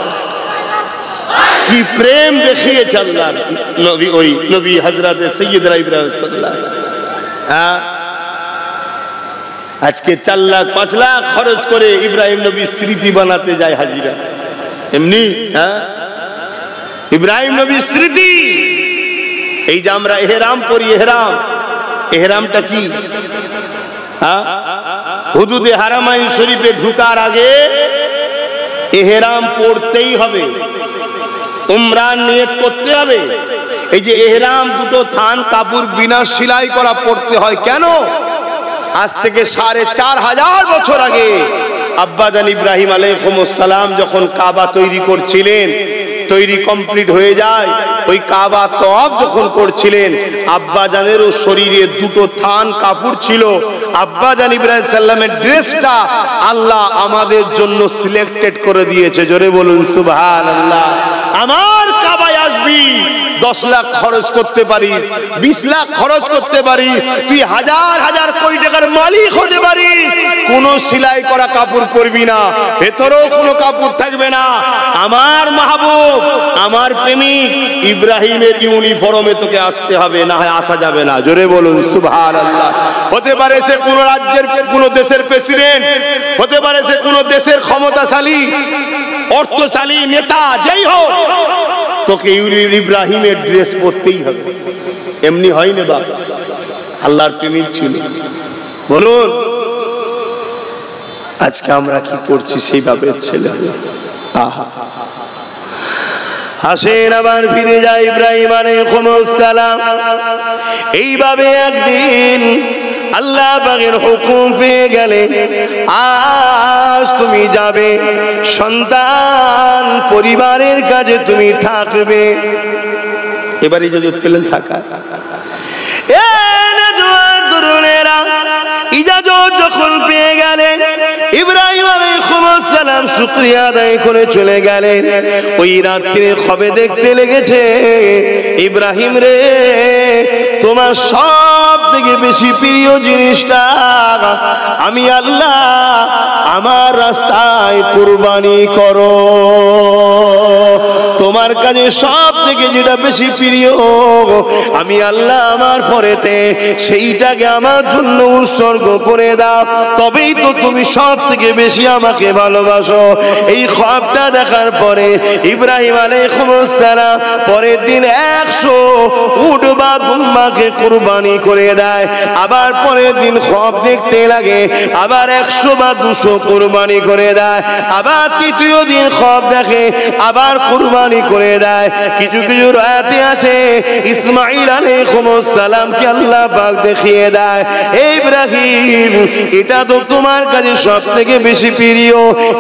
কি প্রেম দেখিয়েছে আল্লাহ নবী, ওই নবী হযরত সাইয়্যিদনা ইব্রাহিম সাল্লাল্লাহু আলাইহি ওয়াসাল্লাম। আজকে 4 লাখ 5 লাখ খরচ করে ইব্রাহিম নবীর স্মৃতি বানাতে যায় হাজিরা, এমনি? ইব্রাহিম নবীর স্মৃতি। এই যে আমরা ইহরাম পরি, ইহরামটা কি? হুদুদে হারামাইন শরীফে ঢোকার আগে ইহরাম পড়তেই হবে, উমরার নিয়ত করতে হবে। এই যে ইহরাম দুটো থান কাপড় বিনা সেলাই করা পড়তে হয় কেন? আজ থেকে 4500 বছর আগে আব্বাজান ইব্রাহিম আলাইহিস সালাম যখন কাবা তৈরি করছিলেন, তৈরি কমপ্লিট হয়ে যায়, ওই কাবা তওয়াফ যখন করছিলেন, আব্বাজানেরও শরীরে দুটো থান কাপড় ছিল। আব্বাজান ইব্রাহিম সাল্লামের ড্রেসটা আল্লাহ আমাদের জন্য সিলেক্টেড করে দিয়েছে। জোরে বলুন সুবহানাল্লাহ। আমার কাবায় আসবি, 10 লাখ খরচ করতে পারিস, 20 লাখ খরচ করতে পারিস, তুই হাজার হাজার কোটি টাকার মালিক হতে পারিস, কোনো সেলাই করা কাপড় পরবি না, ভেতরেও কোনো কাপড় থাকবে না। আমার মাহবুব, আমার প্রেমিক ইব্রাহিমের ইউনিফর্মে তোকে আসতে হবে, না হয় আসা যাবে না। জোরে বলুন সুবহানাল্লাহ। হতে পারে সে কোন রাজ্যের, কোন দেশের প্রেসিডেন্ট, হতে পারে সে কোন দেশের ক্ষমতাশালী অর্থশালী নেতা, যেই হোক, তোকে ইব্রাহিমের ড্রেস পরতেই হবে। এমনি হয় না বাবা, আল্লাহর প্রেমিক ছিল। বলুন আজকে আমরা কি করছি সেইভাবে ছেলে? আহা, আসেন আবার ফিরে যায় ইব্রাহিম আলাইহিস সালাম। এইভাবে একদিন আল্লাহ পাকের হুকুম পেয়ে গেলে আজ তুমি যাবে, সন্তান পরিবারের কাছে তুমি থাকবে। এবার ইজাজত পেলেন থাকা। ইজাজত যখন পেয়ে গেলেন, ইব্রাহিম আলাইহিস সালাম শুকরিয়া আদায় করে চলে গেলেন। ওই রাত্রে খবে দেখতে লেগেছে, ইব্রাহিম রে তোমার সব থেকে বেশি প্রিয় জিনিসটা আমি আল্লাহ আমার রাস্তায় কুরবানি করো। তোমার কাছে সব থেকে যেটা বেশি প্রিয় আমি আল্লাহ আমার পরেতে সেইটাকে আমার জন্য উৎসর্গ করে দাও, তবেই তো তুমি সব থেকে বেশি আমাকে ভালোবাসো। এই খ্বাবটা দেখার পরে ইব্রাহিম আলাইহিস সালাম পরের দিন 100 উট বা দুম্বাকে কুরবানি করে দেয়। আবার পরের দিন খ্বাব দেখতে লাগে, আবার 100 বা 200 কুরবানি করে দেয়। আবার তৃতীয় দিন খ্বাব দেখে, আবার কুরবানি করে দেয়। কিছু কিছু রায়াতে আছে ইসমাঈল আলাইহিস সালামকে আল্লাহ পাক দেখিয়ে দেয়, এই ইব্রাহিম এটা তো তোমার কাছে সব থেকে বেশি প্রিয়,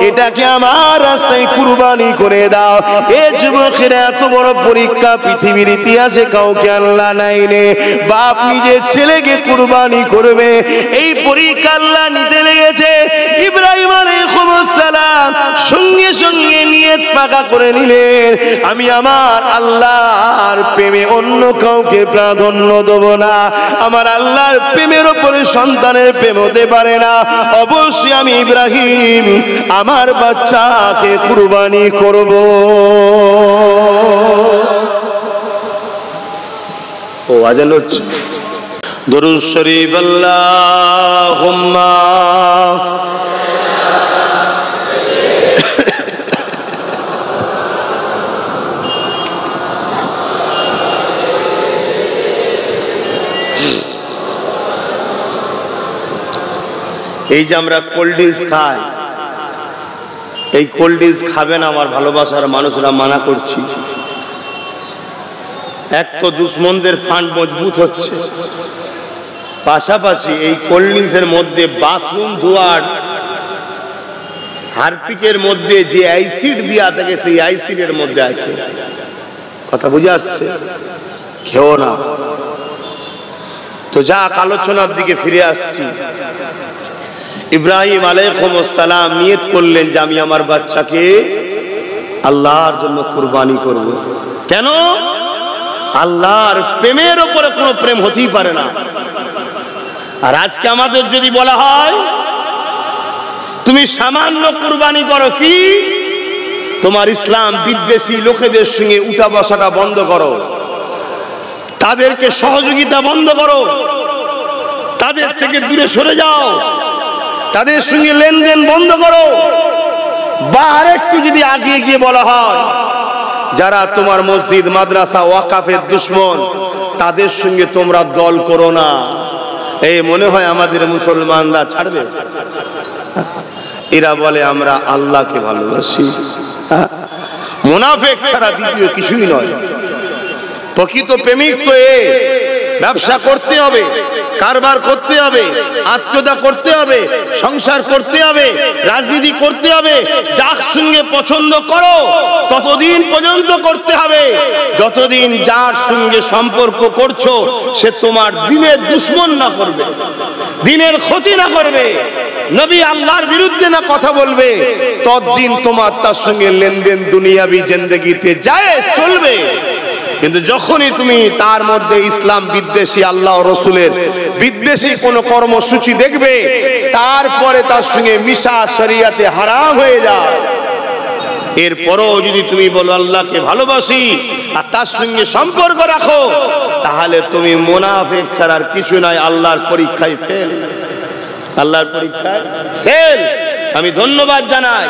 এটাকে আমার রাস্তায় কুরবানি করে দাও। এ যুবকেরা এত বড় পরীক্ষা পৃথিবীর ইতিহাসে কাউকে আল্লাহ নাইনে। বাপ নিজের ছেলেকে কুরবানি করবে, এই পরীক্ষা আল্লাহ নিতে লেগেছে। ইব্রাহিম আলাইহিস সালাম সঙ্গে সঙ্গে নিয়ত পাকা করে নিলেন, আমি আমার আল্লাহর প্রেমে অন্য কাউকে প্রাধান্য দেব না। আমার আল্লাহর প্রেমের উপরে সন্তানের প্রেম হতে পারে না। অবশ্যই আমি ইব্রাহিম আমার বাচ্চাকে কুরবানি করব। ও আজান হচ্ছে, দরুদ শরীফ আল্লাহুম্মা এই যে আমরা কোল্ড ড্রিঙ্কস খাই, এই কোল্ড ড্রিঙ্কস খাবেন আমার ভালোবাসার মানুষরা মানা করছি। এক তো দুশ্মনদের ফান্ড মজবুত হচ্ছে, পাশাপাশি এই কোল্ড ড্রিঙ্কসের মধ্যে বাথরুম ধোয়ার হারপিকের মধ্যে যে অ্যাসিড দেওয়া থাকে সেই অ্যাসিডের মধ্যে আছে। কথা বুঝে আসছে? খেও না। তো যাক, আলোচনার দিকে ফিরে আসছি। ইব্রাহিম আলাইহিস সালাম নিয়ত করলেন যে আমি আমার বাচ্চাকে আল্লাহর জন্য কুরবানি করব। কেন? আল্লাহর প্রেমের উপরে কোনো প্রেম হতেই পারে না। আর আজকে আমাদের যদি বলা হয় তুমি সামান্য কুরবানি করো, কি তোমার ইসলাম বিদ্বেষী লোকেদের সঙ্গে উঠা বসাটা বন্ধ করো, তাদেরকে সহযোগিতা বন্ধ করো, তাদের থেকে দূরে সরে যাও, তাদের সঙ্গে লেনদেন বন্ধ করো। বা আরেকটু যদি আগিয়ে গিয়ে বলা হয় যারা তোমার মসজিদ মাদ্রাসা ওয়াকাফের দুশ্মন, তাদের সঙ্গে তোমরা দল করো না। এই মনে হয় আমাদের মুসলমানরা ছাড়বে? এরা বলে আমরা আল্লাহকে ভালোবাসি। মুনাফিক ছাড়া দ্বিতীয় কিছুই নয়। প্রকৃত প্রেমিক তো ব্যবসা করতে হবে, কারবার করতে হবে, আত্মীয়তা করতে হবে, সংসার করতে হবে, রাজনীতি করতে হবে। যার সঙ্গে পছন্দ করো ততদিন পর্যন্ত করতে হবে, যতদিন যার সঙ্গে সম্পর্ক করছো সে তোমার দিনের দুশ্মন না করবে, দিনের ক্ষতি না করবে, নবী আল্লাহর বিরুদ্ধে না কথা বলবে, ততদিন তোমার তার সঙ্গে লেনদেন দুনিয়াবি জিন্দেগিতে জায়েজ চলবে। কিন্তু যখনই তুমি তার মধ্যে ইসলাম বিদ্বেষী, আল্লাহ রসুলের বিদ্বেষী কোনো কর্মসূচি দেখবে, তারপরে তার সঙ্গে মিশা শরিয়াতে হারাম হয়ে যায়। এরপরও যদি তুমি বলো আল্লাহকে ভালোবাসি আর তার সঙ্গে সম্পর্ক রাখো, তাহলে তুমি মুনাফিক ছাড়ার কিছু নাই, আল্লাহর পরীক্ষায় ফেল, আল্লাহর পরীক্ষায় ফেল। আমি ধন্যবাদ জানাই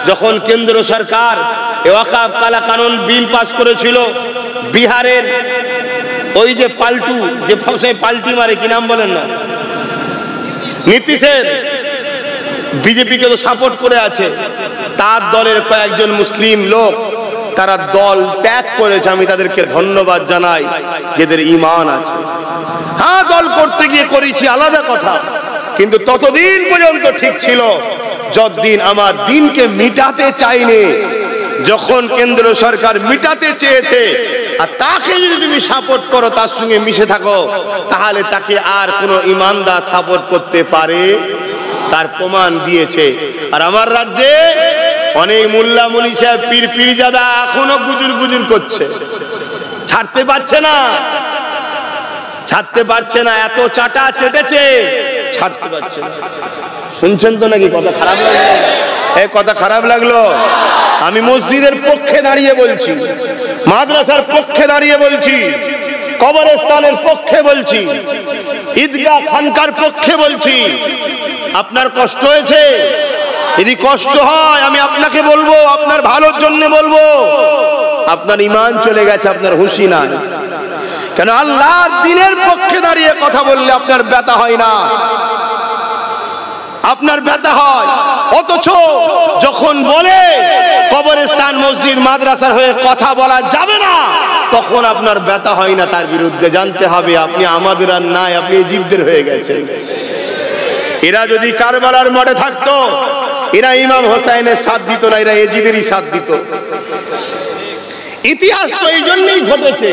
যখন কেন্দ্র সরকার ওয়াকাফ কালা কানুন বিল পাস করেছিল, বিহারের ওই যে পাল্টু, যে পাল্টি মারে, কি নাম বলেন না, নীতিশের, বিজেপিকে তো সাপোর্ট করে আছে, তার দলের কয়েকজন মুসলিম লোক তারা দল ত্যাগ করেছে, আমি তাদেরকে ধন্যবাদ জানাই, যাদের ঈমান আছে। হ্যাঁ, দল করতে গিয়ে করেছি আলাদা কথা, কিন্তু ততদিন পর্যন্ত ঠিক ছিল যতদিন আমার দিনকে মিটাতে চাইনি। যখন কেন্দ্র সরকার মিটাতে চেয়েছে আর তাকে যদি তুমি সাপোর্ট করো, তার সঙ্গে মিশে থাকো, তাহলে তাকে আর কোনো ইমানদার সাপোর্ট করতে পারে? তার প্রমাণ দিয়েছে। আর আমার রাজ্যে অনেক মোল্লা মুলি সাহেব, পীর পীরজাদা এখনো গুজুর গুজুর করছে, ছাড়তে পারছে না, ছাড়তে পারছে না, এত চাটা চেটেছে, ছাড়তে পারছে না। শুনছেন তো নাকি? কথা খারাপ লাগলো? এই কথা খারাপ লাগলো? আমি মসজিদের পক্ষে দাঁড়িয়ে বলছি, মাদ্রাসার পক্ষে দাঁড়িয়ে বলছি, কবরস্থানের পক্ষে বলছি, ঈদগাহ খানকার পক্ষে বলছি। আপনার কষ্ট হয়েছে? যদি কষ্ট হয় আমি আপনাকে বলবো, আপনার ভালোর জন্য বলবো। আপনার ঈমান চলে গেছে, আপনার হুঁশি নাই। কেন আল্লাহর দ্বীনের পক্ষে দাঁড়িয়ে কথা বললে আপনার ব্যথা হয় না, আপনার ব্যথা হয়। অথচ যখন বলে কবরস্থান মসজিদ মাদ্রাসার হয়ে কথা বলা যাবে না, তখন আপনার ব্যথা হয় না। তার বিরুদ্ধে জানতে হবে আপনি আমাদের আর নাই, আপনি এজিদদের হয়ে গেছেন। এরা যদি কারবালার মাঠে থাকতো, এরা ইমাম হোসেনের সাথ দিত না, এরা এজিদেরই সাথ দিত। ইতিহাস তো এই জন্যই ঘটেছে,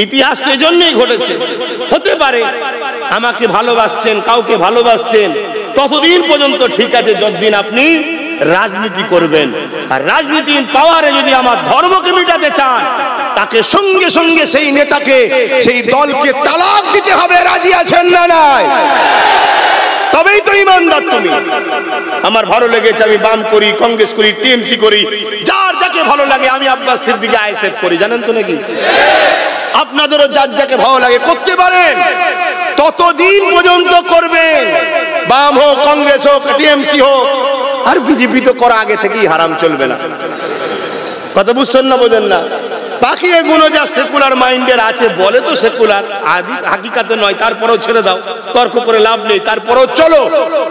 ইতিহাস তো এই জন্যই ঘটেছে। হতে পারে আমাকে ভালোবাসছেন, কাউকে ভালোবাসছেন, ততদিন পর্যন্ত ঠিক আছে যতদিন আপনি রাজনীতি করবেন। আর রাজনীতির পাওয়ারে যদি আমার ধর্মকে মিটাতে চান, তাকে সঙ্গে সঙ্গে সেই নেতাকে, সেই দলকে তালাক দিতে হবে। রাজি আছেন না নাই? তবেই তো ইমানদার তুমি। আমার ভালো লেগেছে, আমি বাম করি, কংগ্রেস করি, টিএমসি করি, যার যাকে ভালো লাগে। আমি আব্বাস সিদ্দিকী আইএসএফ করি, জানেন তো নাকি? আপনাদেরও যার যাকে ভালো লাগে করতে পারেন, ততদিন পর্যন্ত করবেন। বাম হোক, কংগ্রেস হোক, টিএমসি হোক। আর বিজেপি তো করা আগে থেকেই হারাম, চলবে না। কথা বুঝছেন না? বোঝেন না? বাকি এগুলো যা সেকুলার মাইন্ডের আছে, বলে তো সেকুলার, হাকিকাতে নয়, তারপরেও ছেড়ে দাও, তর্ক করে লাভ নেই। তারপরেও চলো,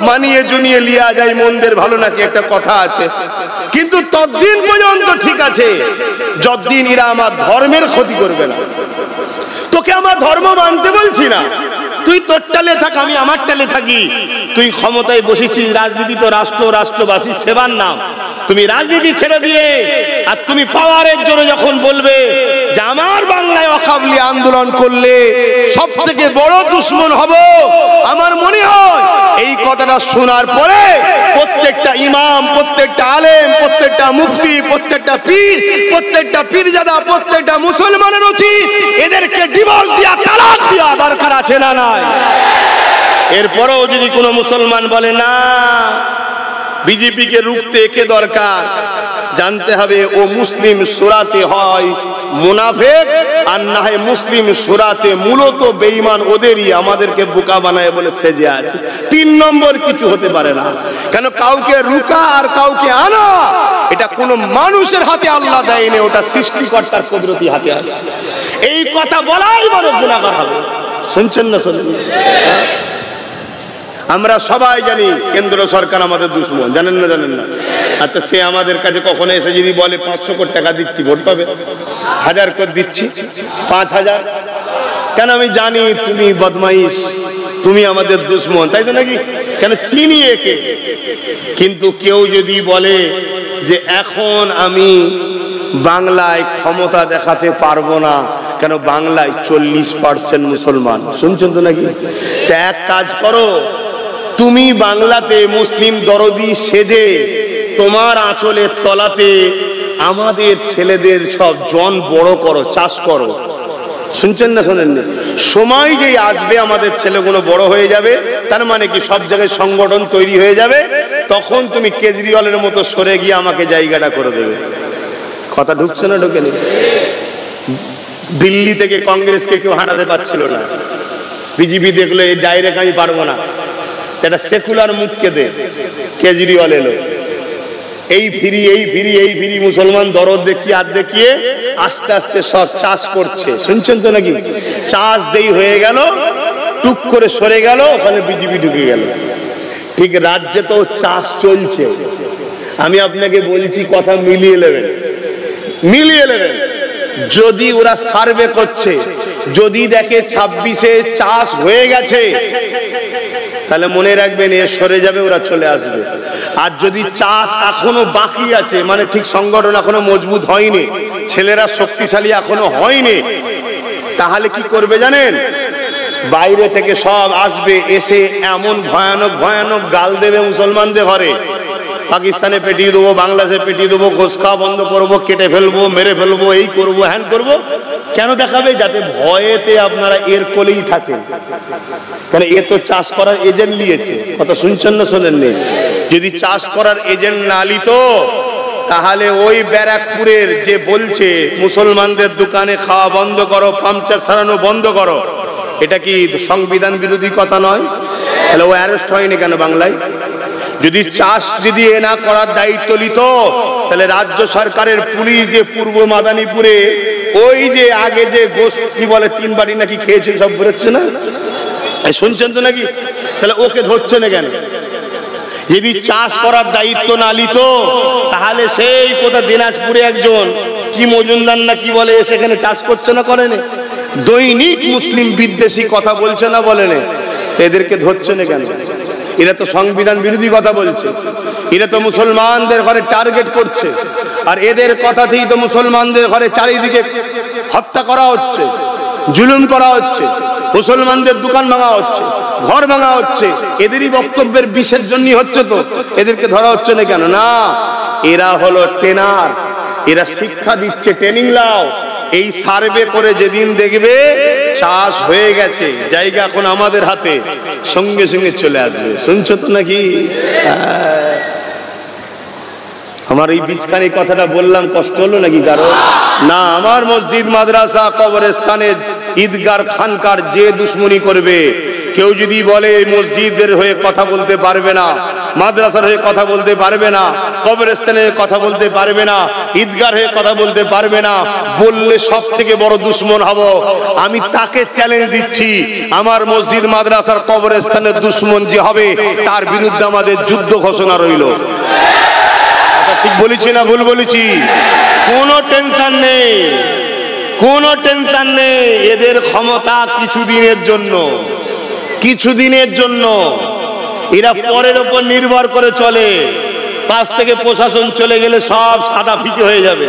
মানিয়ে জুনিয়ে লিয়া যায়, মন্দের ভালো নাকি একটা কথা আছে। কিন্তু ততদিন পর্যন্ত ঠিক আছে যতদিন এরা আমার ধর্মের ক্ষতি করবে না। তোকে আমার ধর্ম মানতে বলছি না, তুই তোর টালে থাক, আমি আমার টালে থাকি। তুই ক্ষমতায় বসেছিস, রাজনীতি তো রাষ্ট্র, রাষ্ট্রবাসীর সেবার নাম। তুমি রাজনীতি ছেড়ে দিয়ে আর তুমি পাওয়ারের জন্য যখন বলবে যে আমার বাংলায় ওয়াকফ আন্দোলন করলে সব থেকে বড় দুশ্মন হব, আমার মনে হয় এই কথাটা শোনার পরে প্রত্যেকটা ইমাম, প্রত্যেকটা আলেম, প্রত্যেকটা মুফতি, প্রত্যেকটা পীর, প্রত্যেকটা পীরজাদা, প্রত্যেকটা মুসলমানের উচিত এদেরকে ডিভোর্স দিয়া, তালাক দিয়া দরকার আছে না নাই? এরপরেও যদি কোনো মুসলমান বলে না বিজেপিকে রুখতে কে দরকার, জানতে হবে ও মুসলিম সূরাতে হয় মুনাফিক, আর না হয় মুসলিম সূরাতে মূলত বেঈমান। ওদেরই আমাদেরকে বোকা বানায় বলে সেজে আছে। 3 নম্বর কিছু হতে পারে না। কেন কাউকে রুকা আর কাউকে আনা, এটা কোনো মানুষের হাতে আল্লাহ দেয়নি, ওটা সৃষ্টিকর্তার কুদরতি হাতে আছে। এই কথা বলাই বড় গুনাহগার হবে। শুনছেন না? শুনুন। আমরা সবাই জানি কেন্দ্র সরকার আমাদের দুশমন, জানেন না? জানেন না? আচ্ছা, সে আমাদের কাছে কখনো এসে যদি বলে 500 কোটি টাকা দিচ্ছি, ভোট পাবে? 1000 কোটি দিচ্ছি, 5000। কেন? আমি জানি তুমি বদমাইশ, তুমি আমাদের দুশমন, তাই তো নাকি? কেন? চিনি একে। কিন্তু কেউ যদি বলে যে এখন আমি বাংলায় ক্ষমতা দেখাতে পারবো না, কেন? বাংলায় 40% মুসলমান। শুনছেন তো নাকি? তা এক কাজ করো, তুমি বাংলাতে মুসলিম দরদি সেজে তোমার আঁচলের তলাতে আমাদের ছেলেদের সব জন বড় করো, চাষ করো। শুনছেন না? শোনেন না? সময় যেই আসবে আমাদের ছেলেগুলো বড় হয়ে যাবে, তার মানে কি সব জায়গায় সংগঠন তৈরি হয়ে যাবে, তখন তুমি কেজরিওয়ালের মতো সরে গিয়ে আমাকে জায়গাটা করে দেবে। কথা ঢুকছে না? ঢোকেনি? দিল্লি থেকে কংগ্রেসকে কেউ হাঁটাতে পারছিল না, বিজেপি দেখলো এই ডাইরেক্ট আমি পারবো না, এটা সেকুলার মুখকে দে, কেজরিওয়াল এলো, এই ফিরি, এই ফিরি, এই ফিরি, মুসলমান দরদ দেখিয়ে হাত দেখিয়ে আস্তে আস্তে সব চাষ করছে। শুনছেন তো নাকি? চাষ যেই হয়ে গেল, টুক করে সরে গেল, ওখানে বিজেপি ঢুকে গেল। ঠিক রাজ্যে তো চাষ চলছে। আমি আপনাকে বলছি, কথা মিলিয়ে নেবেন। মিলিয়ে নেবেন। যদি ওরা সার্ভে করছে, যদি দেখে 26-এ চাষ হয়ে গেছে, তাহলে মনে রাখবেন এ সরে যাবে, ওরা চলে আসবে। আর যদি চাষ এখনো বাকি আছে, মানে ঠিক সংগঠন এখনো মজবুত হয়নি, ছেলেরা শক্তিশালী এখনো হয়নি, তাহলে কি করবে জানেন? বাইরে থেকে সব আসবে, এসে এমন ভয়ানক ভয়ানক গাল দেবে মুসলমানদের ঘরে, পাকিস্তানে পেটিয়ে দেবো, বাংলাদেশে পেটিয়ে দেবো, ঘোষ খাওয়া বন্ধ করবো, কেটে ফেলবো, মেরে ফেলবো, এই করবো, হ্যান করবো। কেন দেখাবে? যাতে ভয়েতে আপনারা এর কোলেই থাকেন। কারণ এ তো চাষ করার এজেন্ট নিয়েছে। কথা শুনছেন না শোনেননি? যদি চাষ করার এজেন্ট না নিত, তাহলে ওই ব্যারাকপুরের যে বলছে মুসলমানদের দোকানে খাওয়া বন্ধ করো, পাম্পচার সারানো বন্ধ করো, এটা কি সংবিধান বিরোধী কথা নয়? তাহলে ও অ্যারেস্ট হয়নি কেন বাংলায়? যদি চাষ যদি এ না করার দায়িত্ব নিত, তাহলে রাজ্য সরকারের পুলিশ যে পূর্ব মাদানীপুরে ওই যে আগে যে গোষ্ঠ কি বলে 3 বাড়ি নাকি খেয়েছে, সব বেরোচ্ছে না, শুনছেন তো নাকি? তাহলে ওকে ধরছে না কেন? যদি চাষ করার দায়িত্ব না নিত, তাহলে সেই কোথা দিনাজপুরে একজন কি মজুমদার না কি বলে, সেখানে চাষ করছে না, করে না, দৈনিক মুসলিম বিদ্বেষী কথা বলছে না, বলে না, তো এদেরকে ধরছে না কেন? এরা তো সংবিধান বিরোধী কথা বলছে, এরা তো মুসলমানদের ঘরে টার্গেট করছে, আর এদের কথাতেই তো মুসলমানদের ঘরে চারিদিকে হত্যা করা হচ্ছে, জুলুম করা হচ্ছে, মুসলমানদের দোকান ভাঙা হচ্ছে, ঘর ভাঙা হচ্ছে, এদেরই বক্তব্যের বিষের জন্য হচ্ছে। তো এদেরকে ধরা হচ্ছে না কেন? না, এরা হলো ট্রেনার, এরা শিক্ষা দিচ্ছে, ট্রেনিং লাও। এই সার্ভে করে যেদিন দেখবে চাষ হয়ে গেছে, জায়গা এখন আমাদের হাতে, সঙ্গে সঙ্গে চলে আসবে। শুনছো তো নাকি? আমার এই বীজখানি কথাটা বললাম, কষ্ট হলো নাকি কারো? না, আমার মসজিদ, মাদ্রাসা, কবরস্থানে, ঈদগার, খানকার যে দুশ্মনী করবে, কেউ যদি বলে মসজিদের হয়ে কথা বলতে পারবে না, মাদ্রাসার হয়ে কথা বলতে পারবে না, কবরস্থানের কথা বলতে পারবে না, ঈদগার হয়ে কথা বলতে পারবে না, বললে সব থেকে বড় দুশ্মন হব, আমি তাকে চ্যালেঞ্জ দিচ্ছি, আমার মসজিদ, মাদ্রাসার, কবরস্থানের দুশ্মন যে হবে, তার বিরুদ্ধে আমাদের যুদ্ধ ঘোষণা রইল। ঠিক বলেছি না ভুল বলেছি? কোনো টেনশন নেই, কোনো টেনশন নেই। এদের ক্ষমতা কিছুদিনের জন্য, কিছুদিনের জন্য। এরা পরের উপর নির্ভর করে চলে। পাশ থেকে প্রশাসন চলে গেলে সব সাদা ফিকে হয়ে যাবে।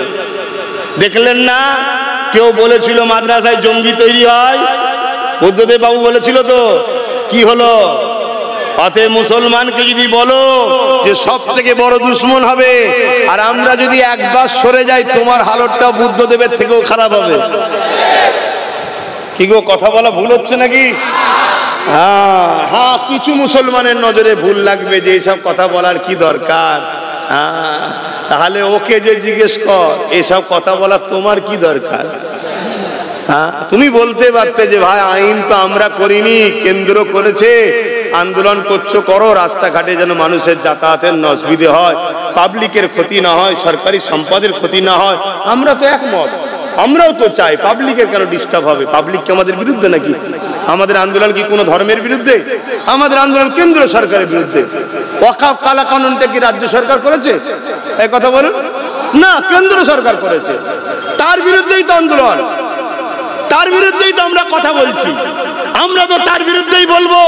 দেখলেন না, কেউ বলেছিল মাদ্রাসায় জঙ্গি তৈরি হয়, বুদ্ধদেব বাবু বলেছিল তো, কি হলো? অতএব মুসলমানকে যদি বলো যে সব থেকে বড় দুশ্মন হবে, আর আমরা যদি একবার সরে যাই, তোমার হালতটা বুদ্ধদেবের থেকেও খারাপ হবে। কি গো, কথা বলা ভুল হচ্ছে নাকি? হ্যাঁ, কিছু মুসলমানের নজরে ভুল লাগবে যে এইসব কথা বলার কি দরকার। তাহলে ওকে যে জিজ্ঞেস কর, এসব কথা বলার তোমার কি দরকার? তুমি বলতে পারতে যে ভাই আইন তো আমরা করিনি, কেন্দ্র করেছে, আন্দোলন করছো, করো, রাস্তাঘাটে যেন মানুষের যাতায়াতের অসুবিধে হয়, পাবলিকের ক্ষতি না হয়, সরকারি সম্পদের ক্ষতি না হয়। আমরা তো একমত, আমরাও তো চাই, পাবলিকের কেন ডিস্টার্ব হবে? পাবলিক কি আমাদের বিরুদ্ধে নাকি? আমাদের আন্দোলন কি কোনো ধর্মের বিরুদ্ধে? আমাদের আন্দোলন কেন্দ্র সরকারের বিরুদ্ধে। ওয়াকফ কালা কানুনটা কি রাজ্য সরকার করেছে? এই কথা বলুন না, কেন্দ্র সরকার করেছে। তার বিরুদ্ধেই তো আন্দোলন, তার বিরুদ্ধেই তো আমরা কথা বলছি। আমরা তো তার বিরুদ্ধেই বলবো।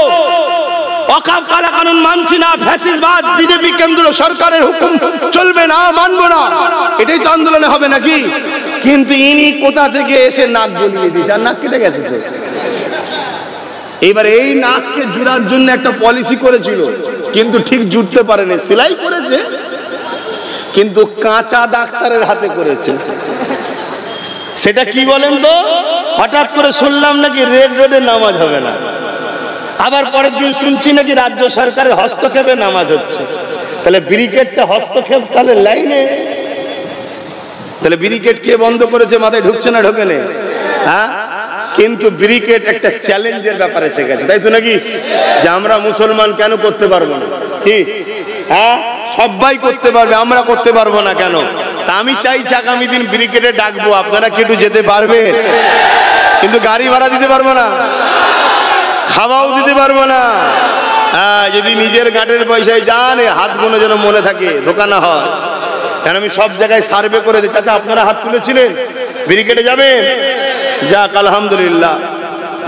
ওয়াকফ কালা কানুন মানছি না, ফ্যাসিস্টবাদ, বিজেপি কেন্দ্র সরকারের হুকুম চলবে না, মানবো না, এটাই তো আন্দোলনে হবে নাকি? কিন্তু ইনি কোথা থেকে এসে নাক গলিয়ে দিয়েছে, আর নাক কেটে গেছে তো। এবার এই নাককে জুড়ার জন্য একটা পলিসি করেছিল, কিন্তু ঠিক জুড়তে পারেনি, সেলাই করেছে, কিন্তু কাঁচা ডাক্তারের হাতে করেছে। সেটা কি বলেন তো? হঠাৎ করে শুনলাম নাকি রেড রোডে নামাজ হবে না, আবার পরের দিন শুনছি নাকি রাজ্য সরকারের হস্তক্ষেপে নামাজ হচ্ছে। তাহলে ব্রিগেডটা হস্তক্ষেপ, তাহলে লাইনে, তাহলে ব্রিগেড কে বন্ধ করেছে? মাথায় ঢুকছে না, ঢোকে না? হ্যাঁ, কিন্তু ব্রিগেড একটা চ্যালেঞ্জের ব্যাপারে এসে গেছে, তাই তো নাকি? যে আমরা মুসলমান কেন করতে পারবো না? কি হ্যাঁ, সবাই করতে পারবে, আমরা করতে পারবো না কেন? তা আমি চাইছি আগামী দিন ব্রিগেডে ডাকবো, আপনারা কি একটু যেতে পারবেন? কিন্তু গাড়ি ভাড়া দিতে পারবো না, খাওয়াও দিতে পারবো না। হ্যাঁ, যদি নিজের গাড়ির পয়সায় যান, হাত গুলো যেন মনে থাকে, ধোকা না হয়। কেন আমি সব জায়গায় সার্ভে করে দিই। চাচা আপনারা হাত তুলেছিলেন, ব্রিগেডে যাবেন? যাক আলহামদুলিল্লাহ,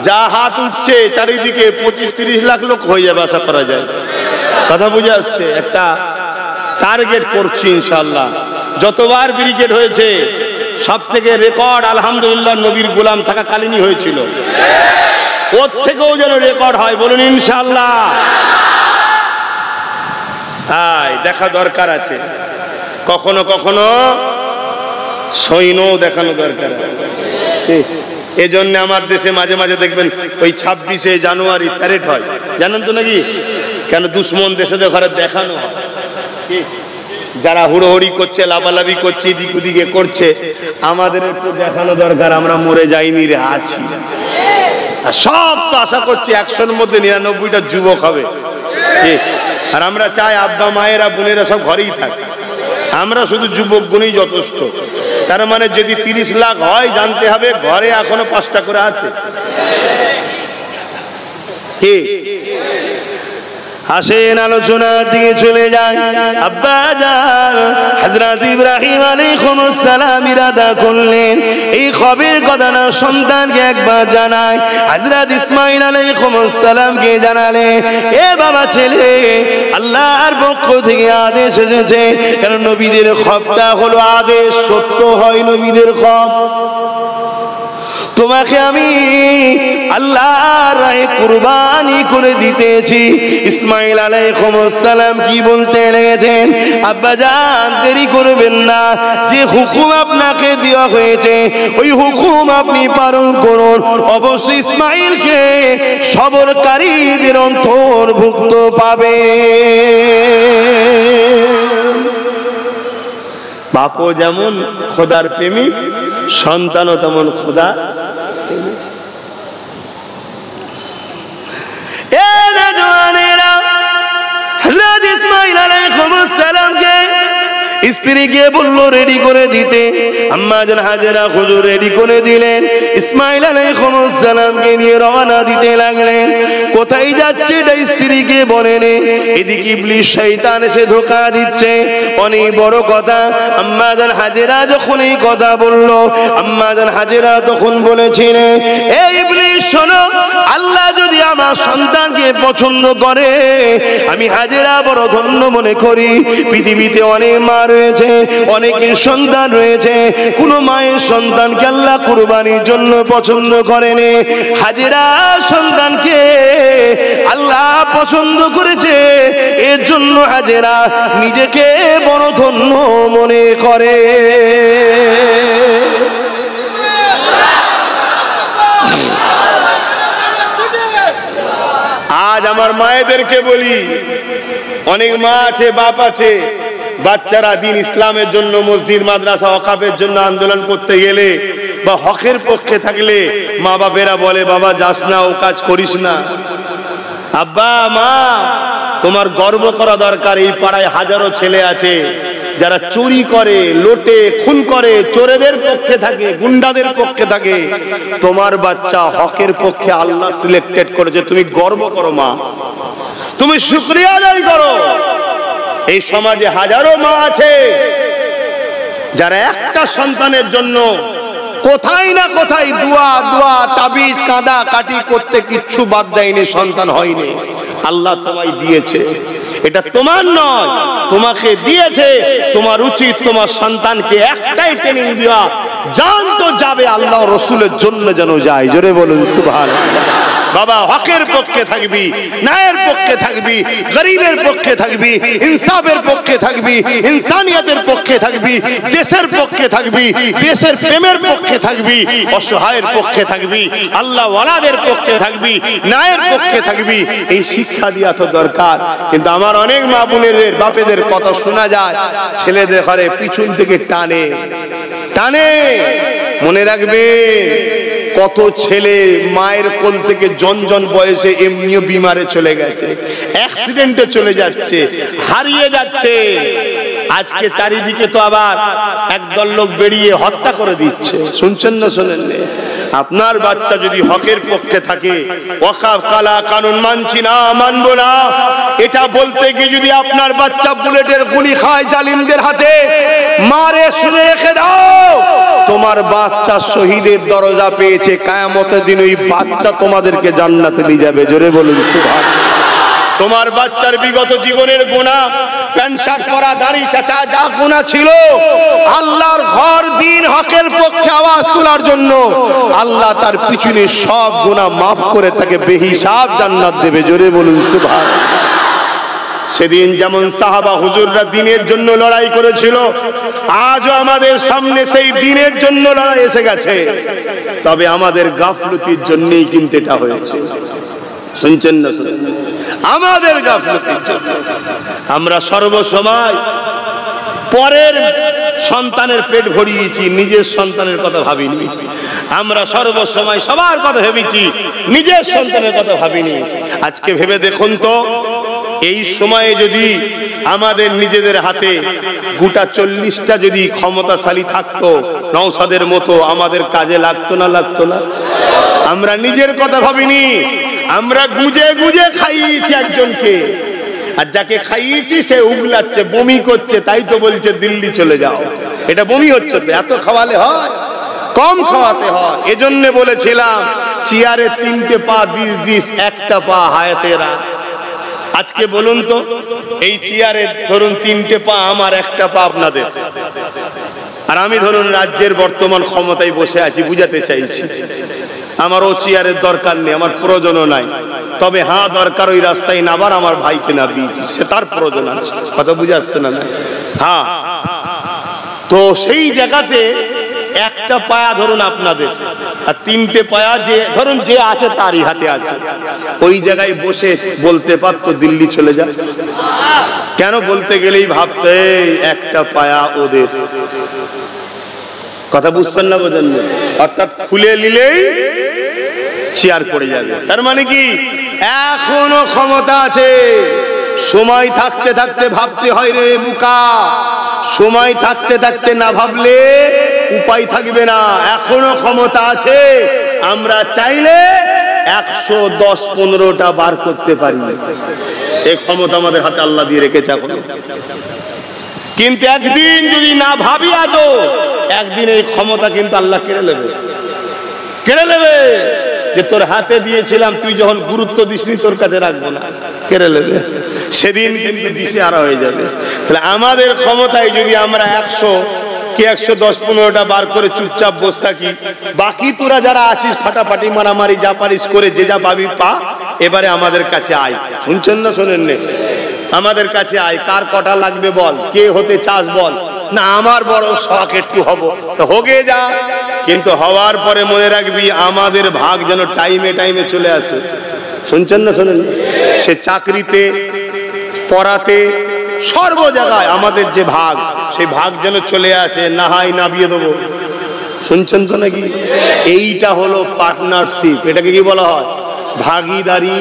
যা হাত উঠছে চারিদিকে 25-30 লাখ লোক হয়ে যাবে আশা করা যায়। কথা বুঝে আসছে? একটা টার্গেট করছি ইনশাআল্লাহ। যতবার ব্রিগেড হয়েছে সব থেকে রেকর্ড আলহামদুলিল্লাহ নবীর গোলাম থাকাকালীনই হয়েছিল। ওর থেকেও যেন রেকর্ড হয়, বলুন ইনশাআল্লাহ। দেখা দরকার আছে, কখনো কখনো সৈন্য দেখানো দরকার। এজন্য আমার দেশে মাঝে মাঝে দেখবেন ওই 26শে জানুয়ারি প্যারেড হয়, জানেন তো নাকি? কেন দুশ্মন দেশে ঘরে দেখানো হয়। যারা হুড়োহুড়ি করছে, লাফালাফি করছে, এদিক ওদিকে করছে, আমাদের একটু দেখানো দরকার আমরা মরে যাইনি রে, আছি। সব তো আশা করছি 100-র মধ্যে 99টা যুবক হবে। আর আমরা চাই আব্বা মায়েরা বোনেরা সব ঘরেই থাকে, আমরা শুধু যুবক গুণই যথেষ্ট। তার মানে যদি 30 লাখ হয় জানতে হবে ঘরে এখনো 5টা করে আছে। কি আসেন আলোচনার দিকে চলে যায়। আব্বা জান হযরত ইব্রাহিম আলাইহিস সালাম ইরাদা করলেন এই খবরের কথা না সন্তানকে একবার জানায়। হযরত ইসমাঈল আলাইহিস সালামকে জানালে, এ বাবা ছেলে, আল্লাহর পক্ষ থেকে আদেশ এসেছে। কারণ নবীদের খবরটা হলো আদেশ, সত্য হয় নবীদের খবর। তোমাকে আমি আল্লাহর রাহে কুরবানি করে দিতেছি। ইসমাঈল আলাইহিস সালাম কি বলতে লেগেছেন? আব্বা জান দেরি করবেন না, যে হুকুম আপনাকে দেওয়া হয়েছে ওই হুকুম আপনি পালন করুন। অবশ্যই ইসমাঈলকে সবরকারীদের অন্তর্ভুক্ত পাবে। বাপও যেমন খোদার প্রেমিক, সন্তানও তেমন খোদা। হযরত ইসমাঈল আলাইহিস সালামকে স্ত্রীকে বলল রেডি করে দিতে। আম্মা জান হাজেরা হুজুর রেডি করে দিলেন। ইসমাঈল আলাইহিস সালামকে নিয়ে রওনা দিতে লাগলেন। কোথায় যাচ্ছে এটা স্ত্রীকে বলেন। এদিকে ইবলিস শয়তান এসে ধোঁকা দিচ্ছে। অনেক বড় কথা। আম্মা জান হাজেরা যখন এই কথা বলল, আম্মা জান হাজেরা তখন বলেছিলেন, এ ইবলিস শোনো, আল্লাহ যদি আমার সন্তানকে পছন্দ করে আমি হাজেরা বড় ধন্য মনে করি। পৃথিবীতে অনেক মা রয়েছে, অনেকের সন্তান রয়েছে, কোন মায়ের সন্তানকে আল্লাহ কুরবানির জন্য পছন্দ করেন। হাজেরা সন্তানকে আল্লাহ পছন্দ করেছে, এর জন্য হাজেরা নিজেকে বড় ধন্য মনে করে। আজ আমার মায়েদেরকে বলি, অনেক মা আছে, বাপ আছে, বাচ্চারা দিন ইসলামের জন্য মসজিদ মাদ্রাসা ওয়াকফের জন্য আন্দোলন করতে গেলে বা হকের পক্ষে থাকলে মা বাপেরা বলে, বাবা যাস না, ও কাজ করিস না। আব্বা মা, তোমার গর্ব করা দরকার। এই পাড়ায় হাজারো ছেলে আছে যারা চুরি করে, লোটে, খুন করে, চোরেদের পক্ষে থাকে, গুন্ডাদের পক্ষে থাকে। তোমার বাচ্চা হকের পক্ষে আল্লাহ সিলেক্টেড করেছে, তুমি গর্ব করো মা, তুমি শুকরিয়া আদায় করো। এই সমাজে হাজারো মা আছে যারা একটা সন্তানের জন্য কোথায় না কোথায় দোয়া দোয়া তাবিজ কাঁদা কাটি করতে কিচ্ছু বাদ দেয়নি, সন্তান হয়নি। আল্লাহ তোমায় দিয়েছে, এটা তোমার নয়, তোমাকে দিয়েছে। তোমার উচিত তোমার সন্তানকে একটাই ট্রেনিং দেওয়া, জান তো যাবে আল্লাহ রসুলের জন্য যেন যায়। জোরে বলুন সুবহানাল্লাহ। বাবা হকের পক্ষে থাকবি, ন্যায়ের পক্ষে থাকবি, গরিবের পক্ষে থাকবি, ইনসাফের পক্ষে থাকবি, ইনসানিয়তের পক্ষে থাকবি, দেশের পক্ষে থাকবি, দেশের প্রেমের পক্ষে থাকবি, অসহায়ের পক্ষে থাকবি, আল্লাহ ওয়ালাদের পক্ষে থাকবি, ন্যায়ের পক্ষে থাকবি। এই শিক্ষা দেওয়া তো দরকার। কিন্তু আমার অনেক মা বোনেদের বাপেদের কথা শোনা যায়, ছেলেদের ঘরে পিছন থেকে টানে টানে। মনে রাখবে, কত ছেলে মায়ের কোল থেকে জনজন বয়সে এমনিও বিমারে চলে গেছে, অ্যাক্সিডেন্টে চলে যাচ্ছে, হারিয়ে যাচ্ছে। আজকে চারিদিকে তো আবার একদল লোক বেরিয়ে হত্যা করে দিচ্ছে, শুনছেন না শোনেন? আপনার বাচ্চা যদি হকের পক্ষে থাকে, ওয়াকফ কালা কানুন মানছি না, মানবো না, এটা বলতে গিয়ে যদি আপনার বাচ্চা বুলেটের গুলি খায় জালিমদের হাতে, মারে শুনে রেখে দাও, তোমার বাচ্চা শহীদের দরজা পেয়েছে, কিয়ামতের দিন ওই বাচ্চা তোমাদেরকে জান্নাতে নিয়ে যাবে। জোরে বলুন সুবহানাল্লাহ। তোমার বাচ্চার বিগত জীবনের গুনাহ, প্যান্ট শার্ট পরা, দাড়ি চাচা যা গুনাহ ছিল, আল্লাহর ঘর দিন হকের পক্ষে আওয়াজ তোলার জন্য আল্লাহ তার পিছনে সব গুনাহ মাফ করে তাকে বেহিসাব জান্নাত দেবে। জোরে বলুন সুবহানাল্লাহ। সেদিন যেমন সাহাবা হুজুররা দ্বীনের জন্য লড়াই করেছিল, আজও আমাদের সামনে সেই দ্বীনের জন্য লড়াই এসে গেছে, তবে আমাদের গাফলতির জন্যই কিন্তু এটা হয়েছে। শুনছেন না? আমাদের গাফলতির জন্য আমরা সর্বসময় পরের সন্তানের পেট ভরিয়েছি, নিজের সন্তানের কথা ভাবিনি। আমরা সর্বসময় সবার কথা ভেবেছি, নিজের সন্তানের কথা ভাবিনি। আজকে ভেবে দেখুন তো, এই সময়ে যদি আমাদের নিজেদের হাতে গোটা 40টা যদি ক্ষমতাশালী থাকতো নওশাদের মতো, আমাদের কাজে লাগতো না? লাগতো না? আমরা নিজের কথা ভাবিনি, আমরা গুজে গুজে খাইয়েছি একজনকে, আর যাকে খাইয়েছি সে উগলাচ্ছে, বমি করছে, তাই তো বলছে দিল্লি চলে যাও। এটা বমি হচ্ছে তো, এত খাওয়ালে হয়? কম খাওয়াতে হয়। এজন্য বলেছিলাম চেয়ারে 3টে পা দিস দিস, একটা পা হায়াতেরা। আজকে বলুন তো, এই চেয়ারে ধরুন 3টে পা আমার, একটা পা আপনাদের, আর আমি ধরুন রাজ্যের বর্তমান ক্ষমতায় বসে আছি, বুঝাতে চাইছি আমারও চেয়ারের দরকার নেই, আমার প্রয়োজনও নাই, তবে হ্যাঁ দরকার ওই রাস্তায় নাবার আমার ভাইকে না দিয়েছি, সে তার প্রয়োজন আছে। কথা বুঝাচ্ছে না? হ্যাঁ, তো সেই জায়গাতে একটা পায়া ধরুন আপনাদের, আর 3টে পায়া যে ধরুন যে আছে তারই হাতে আছে, ওই জায়গায় বসে বলতে পারতো দিল্লি চলে যা। কেন? বলতে গেলেই ভাবতে একটা পায়া ওদের। কথা বুঝছেন না? বোঝেন না? অর্থাৎ খুলে নিলেই চেয়ার পড়ে যাবে। তার মানে কি এখনো ক্ষমতা আছে। সময় থাকতে থাকতে ভাবতে হয় রে বুকা, সময় থাকতে থাকতে না ভাবলে উপায় থাকবে না। এখনো ক্ষমতা আছে, আমরা চাইলে 110-15টা বার করতে পারি। এই ক্ষমতা আমাদের হাতে আল্লাহ দিয়ে রেখেছে এখন। কিন্তু একদিন যদি না ভাবি, আজও একদিন এই ক্ষমতা কিন্তু আল্লাহ কেড়ে নেবে, কেড়ে নেবে। যে তোর হাতে দিয়েছিলাম, তুই যখন গুরুত্ব দিসনি তোর কাছে রাখবো না, কেড়ে নেবে। সেদিন কিন্তু দিশেহারা হয়ে যাবে। তাহলে আমাদের ক্ষমতায় যদি আমরা 110-15টা বার করে চুপচাপ বসে থাকি, বাকি তোরা যারা আছিস ফাটাফাটি মারামারি যা পারিস করে যে যা পাবি পা, এবারে আমাদের কাছে আয়। শুনছেন না? শোনেন না? আমাদের কাছে আয়, কার কটা লাগবে বল, কে হতে চাস বল। না আমার বড় শখ একটু হব, তো হোগে যা, কিন্তু হওয়ার পরে মনে রাখবি আমাদের ভাগ যেন টাইমে টাইমে চলে আসে। শুনছেন না? শোনেন? সে চাকরিতে, পড়াতে, সর্ব জায়গায় আমাদের যে ভাগ, সেই ভাগ যেন চলে আসে, না হয় নামিয়ে দেবো। শুনছেন তো নাকি? এইটা হলো পার্টনারশিপ। এটাকে কি বলা হয়? ভাগিদারি।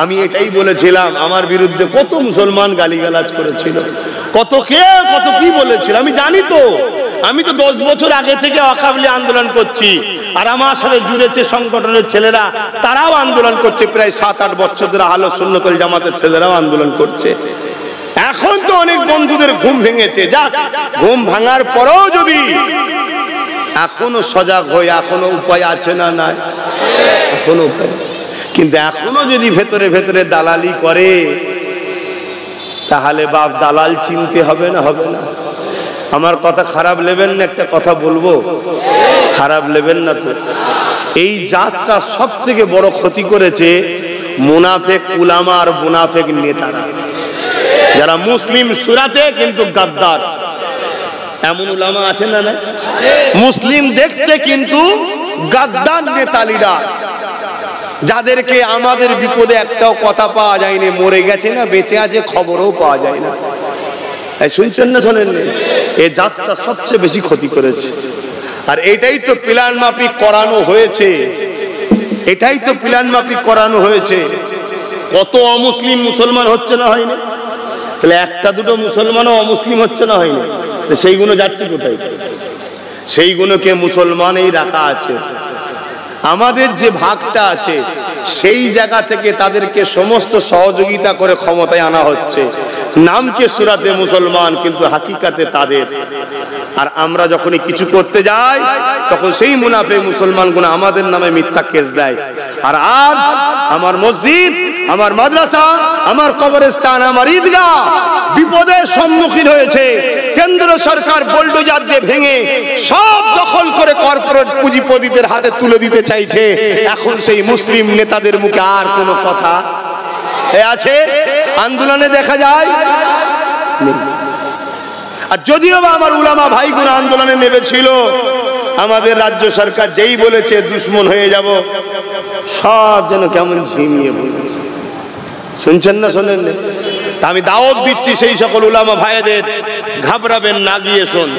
আমি এটাই বলেছিলাম, আমার বিরুদ্ধে কত মুসলমান গালিগালাজ করেছিল, কত কে কত কি বলেছিল আমি জানি তো। আমি তো 10 বছর আগে থেকে ওয়াকফ আন্দোলন করছি, আর আমার সাথে জুড়েছে সংগঠনের ছেলেরা, তারাও আন্দোলন করছে। প্রায় 7-8 বছর ধরে আহলে সুন্নাত ওয়াল জামাতের ছেলেরাও আন্দোলন করছে। এখন তো অনেক বন্ধুদের ঘুম ভেঙেছে, যাক, ঘুম ভাঙার পরেও যদি এখনো সজাগ হই, এখনো উপায় আছে না? নাই, এখনো উপায়। কিন্তু এখনো যদি ভেতরে ভেতরে দালালি করে, তাহলে বাপ দালাল চিনতে হবে না? হবে না? আমার কথা খারাপ নেবেন না, একটা কথা বলবো, খারাপ নেবেন না তো। এই জাতটা সব থেকে বড় ক্ষতি করেছে মুনাফেক উলামা আর মুনাফেক নেতারা, যারা মুসলিম সুরাতে কিন্তু গাদ্দার। এমন উলামা আছেন না? মুসলিম দেখতে কিন্তু গাদ্দার নেতা লিডার, যাদেরকে আমাদের বিপদে একটাও কথা পাওয়া যায়নি, মরে গেছে না বেঁচে আছে খবরও পাওয়া যায় না। শুনছেন না? শোনেন? এই জাতটা সবচেয়ে বেশি ক্ষতি করেছে। আর এটাই তো প্ল্যান মাফিক করানো হয়েছে, এটাই তো প্ল্যান মাফিক করানো হয়েছে। কত অমুসলিম মুসলমান হচ্ছে না? হয়নি? তাহলে একটা দুটো মুসলমানও অমুসলিম হচ্ছে না? হয়নি? সেইগুলো যাচ্ছে কোথায়? সেইগুলোকে মুসলমানেই রাখা আছে। আমাদের যে ভাগটা আছে সেই জায়গা থেকে তাদেরকে সমস্ত সহযোগিতা করে ক্ষমতায় আনা হচ্ছে। নামকে সূরাতে মুসলমান, কিন্তু হাকিকাতে তাদের। আর আমরা যখনই কিছু করতে যাই তখন সেই মুনাফিক মুসলমানগুলো আমাদের নামে মিথ্যা কেস দেয়। আর আজ আমার মসজিদ, আমার মাদ্রাসা, আমার কবরস্থান, আমার ঈদগাহ বিপদের সম্মুখীন হয়েছে। কেন্দ্র সরকার বুলডোজার দিয়ে ভেঙে সব দখল করে কর্পোরেট পুঁজিপতিদের হাতে তুলে দিতে চাইছে। এখন সেই মুসলিম নেতাদের মুখে আর কোনো কথা আছে? আন্দোলনে দেখা যায়। আর যদিও বা আমার উলামা ভাইগুলো আন্দোলনে নেমেছিল, আমাদের রাজ্য সরকার যেই বলেছে দুশ্মন হয়ে যাব, সব যেন কেমন ঝিমিয়ে বলেছে। শুনছেন না শোনেন? তা আমি দাওয়াত দিচ্ছি সেই সকল উলামা ভাইদের, ঘাবড়াবেন না, গিয়ে শোন।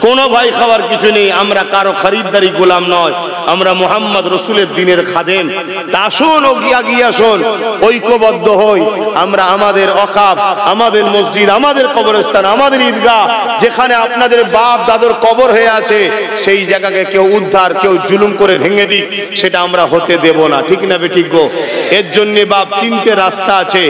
কোনো ভয় খাওয়ার কিছু নেই। আমরা কারো খরিদ্দারি গোলাম নয়, আমরা মুহাম্মদ রসুলের দিনের খাদেম। তা আসুন, ও গিয়া শোন, ঐক্যবদ্ধ হই আমরা। আমাদের ওয়াকফ, আমাদের মসজিদ, আমাদের কবরস্থান, আমাদের ঈদগাহ, যেখানে আপনাদের বাপ দাদুর কবর হয়ে আছে, সেই জায়গাকে কেউ উদ্ধার, কেউ জুলুম করে ভেঙে দিক, সেটা আমরা হতে দেব না। ঠিক না বেঠিক গো? এর জন্য বাপ তিনটে রাস্তা আছে।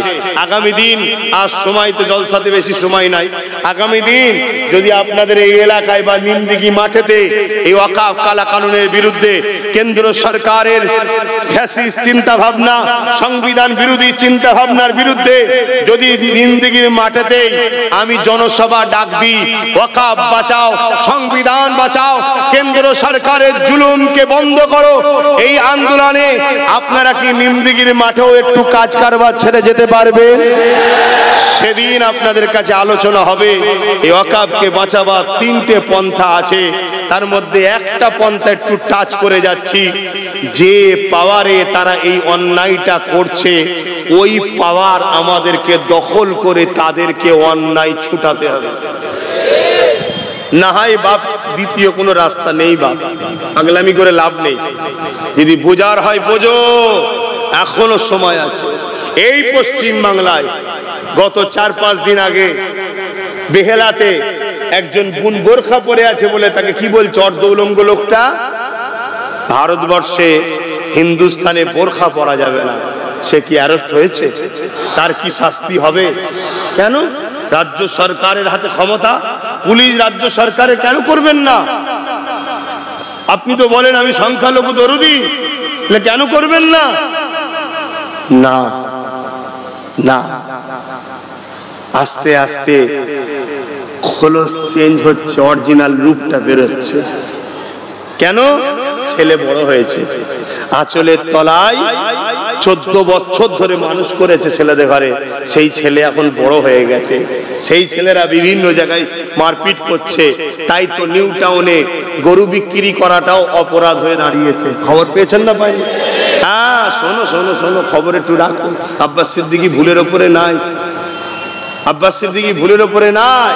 আগামী দিন, আজ সময় তো জলসাতে বেশি সময় নাই, আগামী দিন যদি আপনাদের এই এলাকায় বা নিমদিঘি মাঠেতে এই ওয়াকফ কালা কানুনের বিরুদ্ধে, কেন্দ্র সরকারের ফ্যাসিস্ট চিন্তা ভাবনা, সংবিধান বিরোধী চিন্তা ভাবনার বিরুদ্ধে যদি নিমদিঘির মাঠেতে আমি জনসভা ডাক দিই, ওয়াকফ বাঁচাও, সংবিধান বাঁচাও, কেন্দ্র সরকারের জুলুমকে বন্ধ করো, এই আন্দোলনে আপনারা কি নিমদিঘির মাঠেও একটু কাজ কারবার ছেড়ে যেতে পারবেন? সেদিন আপনাদের কাছে আলোচনা হবে। এই ওয়াকফকে বাঁচাবার তিনটে পন্থা আছে, তার মধ্যে একটা পন্থা একটু টাচ করে যাচ্ছি। যে পাওয়ারে তারা এই অন্যায়টা করছে, ওই পাওয়ার আমাদেরকে দখল করে তাদেরকে অন্যায় ছুটাতে হবে। না হয় বাপ, দ্বিতীয় কোনো রাস্তা নেই বাপ, পাগলামি করে লাভ নেই। যদি বোঝার হয় বোঝো, এখনো সময় আছে। এই পশ্চিম বাংলায় গত 4-5 দিন আগে বেহেলাতে একজন বোন বোরখা পরে আছে বলে তাকে কি বলছে, অর্ধউলঙ্গ লোকটা। ভারতবর্ষে, হিন্দুস্তানে বোরখা পরা যাবে না। সে কি অ্যারেস্ট হয়েছে? তার কি শাস্তি হবে? কেন? রাজ্য সরকারের হাতে ক্ষমতা, পুলিশ রাজ্য সরকারে কেন করবেন না? আপনি তো বলেন আমি সংখ্যালঘু দরদি, কেন করবেন না? না না, আস্তে আস্তে খোলস চেঞ্জ হচ্ছে, অরিজিনাল রূপটা বেরোচ্ছে। কেন? ছেলে বড় হয়েছে, আঁচলের তলায় 14 বছর ধরে মানুষ করেছে ছেলেদের ঘরে, সেই ছেলে এখন বড় হয়ে গেছে। সেই ছেলেরা বিভিন্ন জায়গায় মারপিট করছে। তাই তো নিউ টাউনে গরু বিক্রি করাটাও অপরাধ হয়ে দাঁড়িয়েছে। খবর পেয়েছেন না পাইনি? হ্যাঁ, শোনো শোনো শোনো, খবর একটু রাখো। আব্বাস সিদ্দিকী ভুলের ওপরে নাই, আব্বাস সিদ্দিকী ভুলের ওপরে নাই।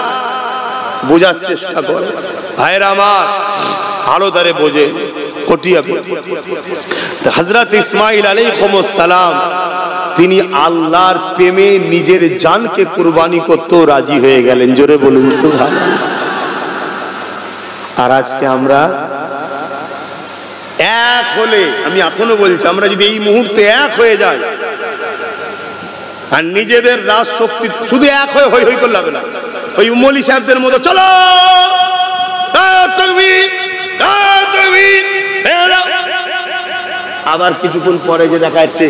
বোঝার চেষ্টা করে ভাইরা আমার, ভালো ধারে বোঝে। হযরত ইসমাঈল আলাইহিস সালাম, তিনি আল্লাহর প্রেমে নিজের জানকে কুরবানি করতেও রাজি হয়ে গেলেন। জোরে বলুন সুবহানাল্লাহ। আর আজকে আমরা এক হলে, আমি এখনো বলছি, আমরা যদি এই মুহূর্তে এক হয়ে যাই আর নিজেদের রাজ শক্তি শুধু এক হয়ে হই হই করলে হবে না। ওই মৌলী সাহেবদের মতো চলো আবার কিছুক্ষণ পরে যে দেখা যাচ্ছে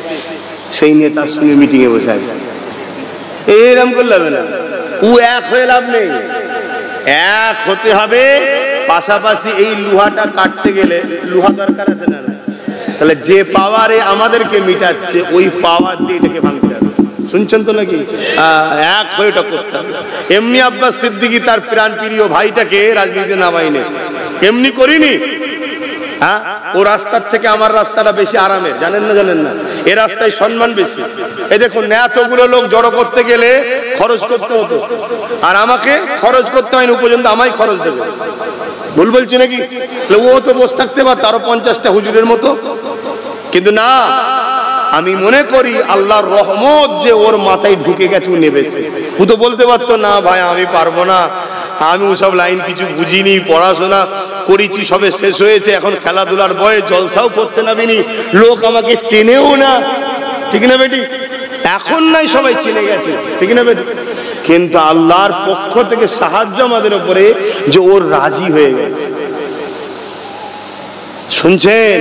সেই নেতার সঙ্গে মিটিং এ বসে আছে, এরকম করলে হবে না। ও এক হয়ে লাভ নেই, এক হতে হবে। পাশাপাশি এই লোহাটা কাটতে গেলে লোহা দরকার আছে না? তাহলে যে পাওয়ারে আমাদেরকে মিটাচ্ছে, ওই পাওয়ার দিয়ে এটাকে ভাঙতে হবে। শুনছেন তো নাকি? এক হয়ে এটা করতে হবে। এমনি আব্বাস সিদ্দিকী তার প্রাণ প্রিয় ভাইটাকে রাজনীতিতে নামাইনি, এমনি করিনি। হ্যাঁ, ও রাস্তার থেকে আমার রাস্তাটা বেশি আরামের, জানেন না? জানেন না? এ রাস্তায় সম্মান বেশি। এই দেখুন, এতগুলো লোক জড়ো করতে গেলে খরচ করতে হতো, আর আমাকে খরচ করতে হয়নি, পর্যন্ত আমায় খরচ দেবে। ভুল বলছি নাকি? ও তো বসে থাকতে পারত আরো 50টা হুজুরের মতো, কিন্তু না। আমি মনে করি আল্লাহর রহমত যে ওর মাথায় ঢুকে গেছে, ও নেবেছে। ও তো বলতে পারতো না ভাই আমি পারবো না, আমি ওসব লাইন কিছু বুঝিনি, পড়াশোনা করেছি সবে শেষ হয়েছে, এখন খেলাধুলার বয়ে জলসাও করতে নামিনি, লোক আমাকে চেনেও না, ঠিক না বেটি? এখন নাই সবাই চিনে গেছে, ঠিক না বেটি? কিন্তু আল্লাহর পক্ষ থেকে সাহায্য আমাদের উপরে যে ওর রাজি হয়ে গেছে। শুনছেন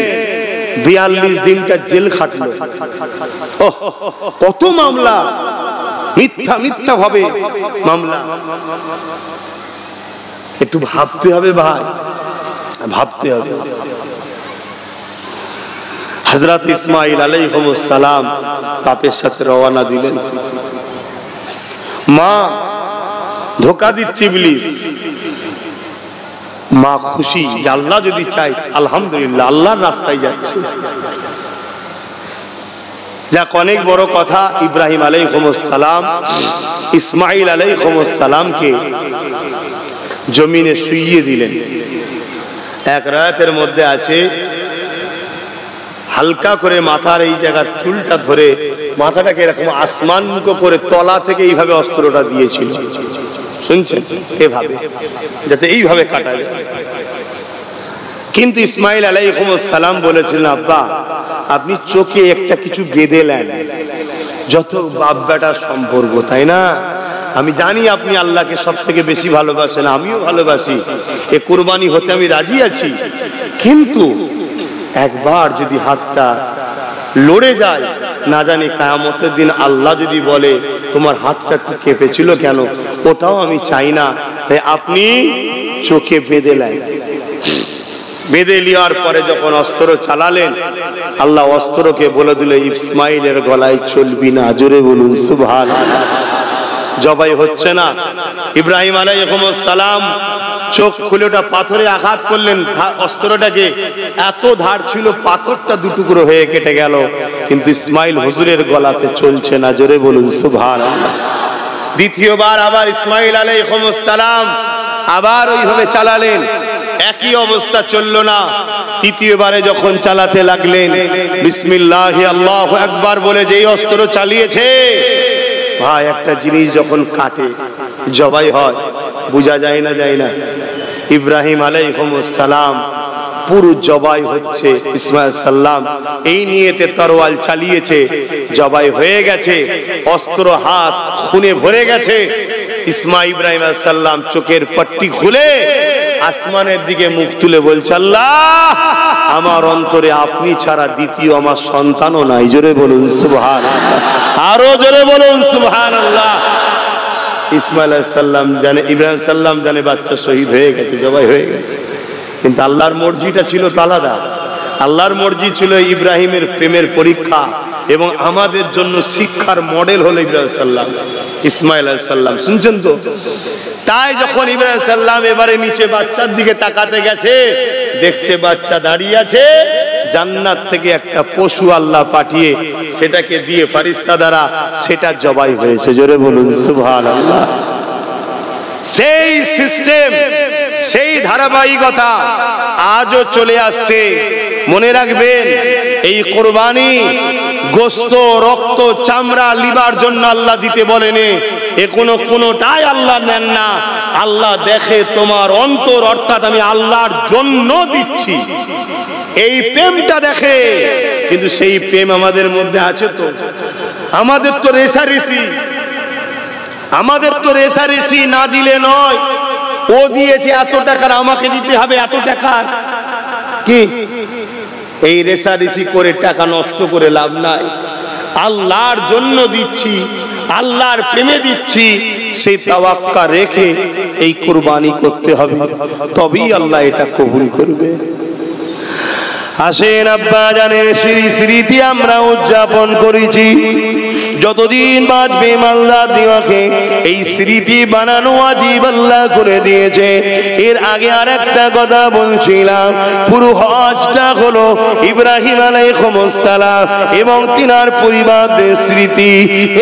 42 দিনটা জেল খাটলো। কত মামলা, মিথ্যা মিথ্যা ভাবে মামলা। একটু ভাবতে হবে ভাই, ভাবতে হবে। হযরত ইসমাঈল আলাইহিস সালাম বাপের সাথে রওনা দিলেন। মা ধোঁকা দিচ্ছে ইবলিস, মা খুশি যে আল্লাহ যদি চাই আলহামদুলিল্লাহ আল্লাহর রাস্তায় যাচ্ছে। যাক, অনেক বড় কথা। ইব্রাহিম আলাইহিস সালাম ইসমাঈল আলাইহিস সালামকে জমিনে শুইয়ে দিলেন। এক রাতের মধ্যে আছে হালকা করে মাথার এই জায়গার চুলটা ধরে মাথাটাকে এরকম আসমান মুখ করে তলা থেকে এইভাবে অস্ত্রটা দিয়েছিল। শুনছেন? এভাবে যাতে এইভাবে কাটা যায়। কিন্তু ইসমাঈল আলাইহিস সালাম বলেছিলেন, আব্বা আপনি চোখে একটা কিছু বেঁধে নেন, যত বাপ বেটার সম্পর্ক, তাই না? আমি জানি আপনি আল্লাহকে সব থেকে বেশি ভালোবাসেন, আমিও ভালোবাসি, এ কুরবানি হতে আমি রাজি আছি। কিন্তু একবার যদি হাতটা লড়ে যায়, না জানি কিয়ামতের দিন আল্লাহ যদি বলে তোমার হাতটা একটু কেঁপেছিল কেন, ওটাও আমি চাই না। তাই আপনি চোখে বেঁধে নেন। বেঁধে নেওয়ার পরে যখন অস্ত্র চালালেন, আল্লাহ অস্ত্রকে বলে দিল ইসমাঈলের গলায় চলবি না। জোরে বলুন সুবহানাল্লাহ। জবাই হচ্ছে না। ইব্রাহিম আলাইহিস সালাম চোখ খুলে ওটা পাথরে আঘাত করলেন, অস্ত্রটাকে এত ধার ছিল পাথরটা দুটুকরো হয়ে কেটে গেল, কিন্তু ইসমাঈল হুজুরের গলাতে চলছে না। জোরে বলুন সুবহানাল্লাহ। দ্বিতীয়বার আবার ইসমাঈল আলাইহিস সালাম আবার ওইভাবে চালালেন, একই অবস্থা চললো না। তৃতীয়বারে যখন চালাতে লাগলেন, বিসমিল্লাহি আল্লাহু আকবার বলে যেই অস্ত্র চালিয়েছে, ভাই একটা জিনিস যখন কাটে জবাই হয় বোঝা যায় না, যায় না। ইব্রাহিম আলাইহিস সালাম পুরো জবাই হচ্ছে, ইসমাঈল সাল্লাম এই নিয়েতে তরোয়াল চালিয়েছে, জবাই হয়ে গেছে, অস্ত্র হাত খুনে ভরে গেছে। ইব্রাহিম আলাইহিস সালাম চোখের পট্টি খুলে আসমানের দিকে মুখ তুলে বলছে, আল্লাহ আমার অন্তরে আপনি ছাড়া দ্বিতীয় আমার সন্তানও নাই। জোরে বলুন সুবহানাল্লাহ, আরো জোরে বলুন সুবহানাল্লাহ। ইসমাঈল আলাইহিস সালাম জানে, ইব্রাহিম সাল্লাম জানে বাচ্চা শহীদ হয়ে গেছে, জবাই হয়ে গেছে, কিন্তু আল্লাহর মর্জিটা ছিল তো আলাদা। আল্লাহর মর্জি ছিল ইব্রাহিমের প্রেমের পরীক্ষা এবং আমাদের জন্য শিক্ষার মডেল হলো ইব্রাহিম সাল্লাম, ইসমাঈল আলাইহিস সালাম। শুনছেন তো? তাই যখন ইব্রাহিম সাল্লাম এবারে নিচে বাচ্চার দিকে তাকাতে গেছে, দেখছে বাচ্চা দাঁড়িয়ে আছে, জান্নাত থেকে একটা পশু আল্লাহ পাঠিয়ে সেটাকে দিয়ে ফেরেশতা দ্বারা সেটা জবাই হয়েছে। জোরে বলুন সুবহানাল্লাহ। সেই সিস্টেম, সেই ধারাবাহিকতা আজও চলে আসছে। মনে রাখবেন, এই কুরবানি গোশত, রক্ত, চামড়া, লিভার জন্য আল্লাহ দিতে বলেনি, এ কোনোটাই আল্লাহ নেন না। আল্লাহ দেখে তোমার অন্তর, অর্থাৎ আমি আল্লাহর জন্য দিচ্ছি, এই প্রেমটা দেখে। কিন্তু সেই প্রেম আমাদের মধ্যে আছে তো? আমাদের তো রেষারেষি, আমাদের তো রেষারেষি না দিলে নয়। ও দিয়েছে এত টাকার, আমাকে দিতে হবে এত টাকার। কি এই রেষারেষি করে টাকা নষ্ট করে লাভ নাই। আল্লাহর জন্য দিচ্ছি, আল্লাহর প্রেমে দিচ্ছি, সেই তাওয়াক্কা রেখে এই কুরবানি করতে হবে, তবেই আল্লাহ এটা কবুল করবে। আসেন আব্বা জানের স্মৃতি আমরা উদযাপন করেছি, যতদিন বাঁচবে মালদার দিওয়াকে এই স্মৃতি বানানো ওয়াজিব আল্লাহ করে দিয়েছে। এর আগে আর একটা কথা বলছিলাম, পুরো হজটা হলো ইব্রাহিম আলাইহিস সালাম এবং তিনার পরিবারদের স্মৃতি।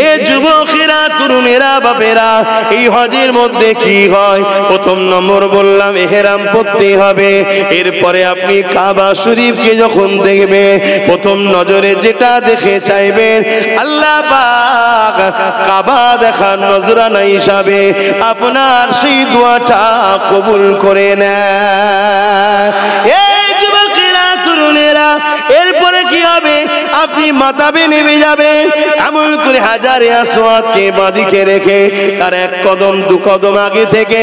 এ যুবকেরা, তরুণেরা, বাপেরা, এই হজের মধ্যে কি হয়? প্রথম নম্বর বললাম ইহরাম পরতে হবে। এরপরে আপনি কাবা শরীফকে যখন দেখবেন, প্রথম নজরে যেটা দেখে চাইবেন, আল্লাহ পাক কাবা দেখার নজরানা হিসাবে আপনার সেই দোয়াটা কবুল করে নেয়। এই যুবকেরা, তরুণেরা, এরপরে কি হবে? আপনি মাতাবে নেমে যাবেন, এমন করে হাজারে আসওয়াদকে বাঁদিকে রেখে তার এক কদম দু কদম আগে থেকে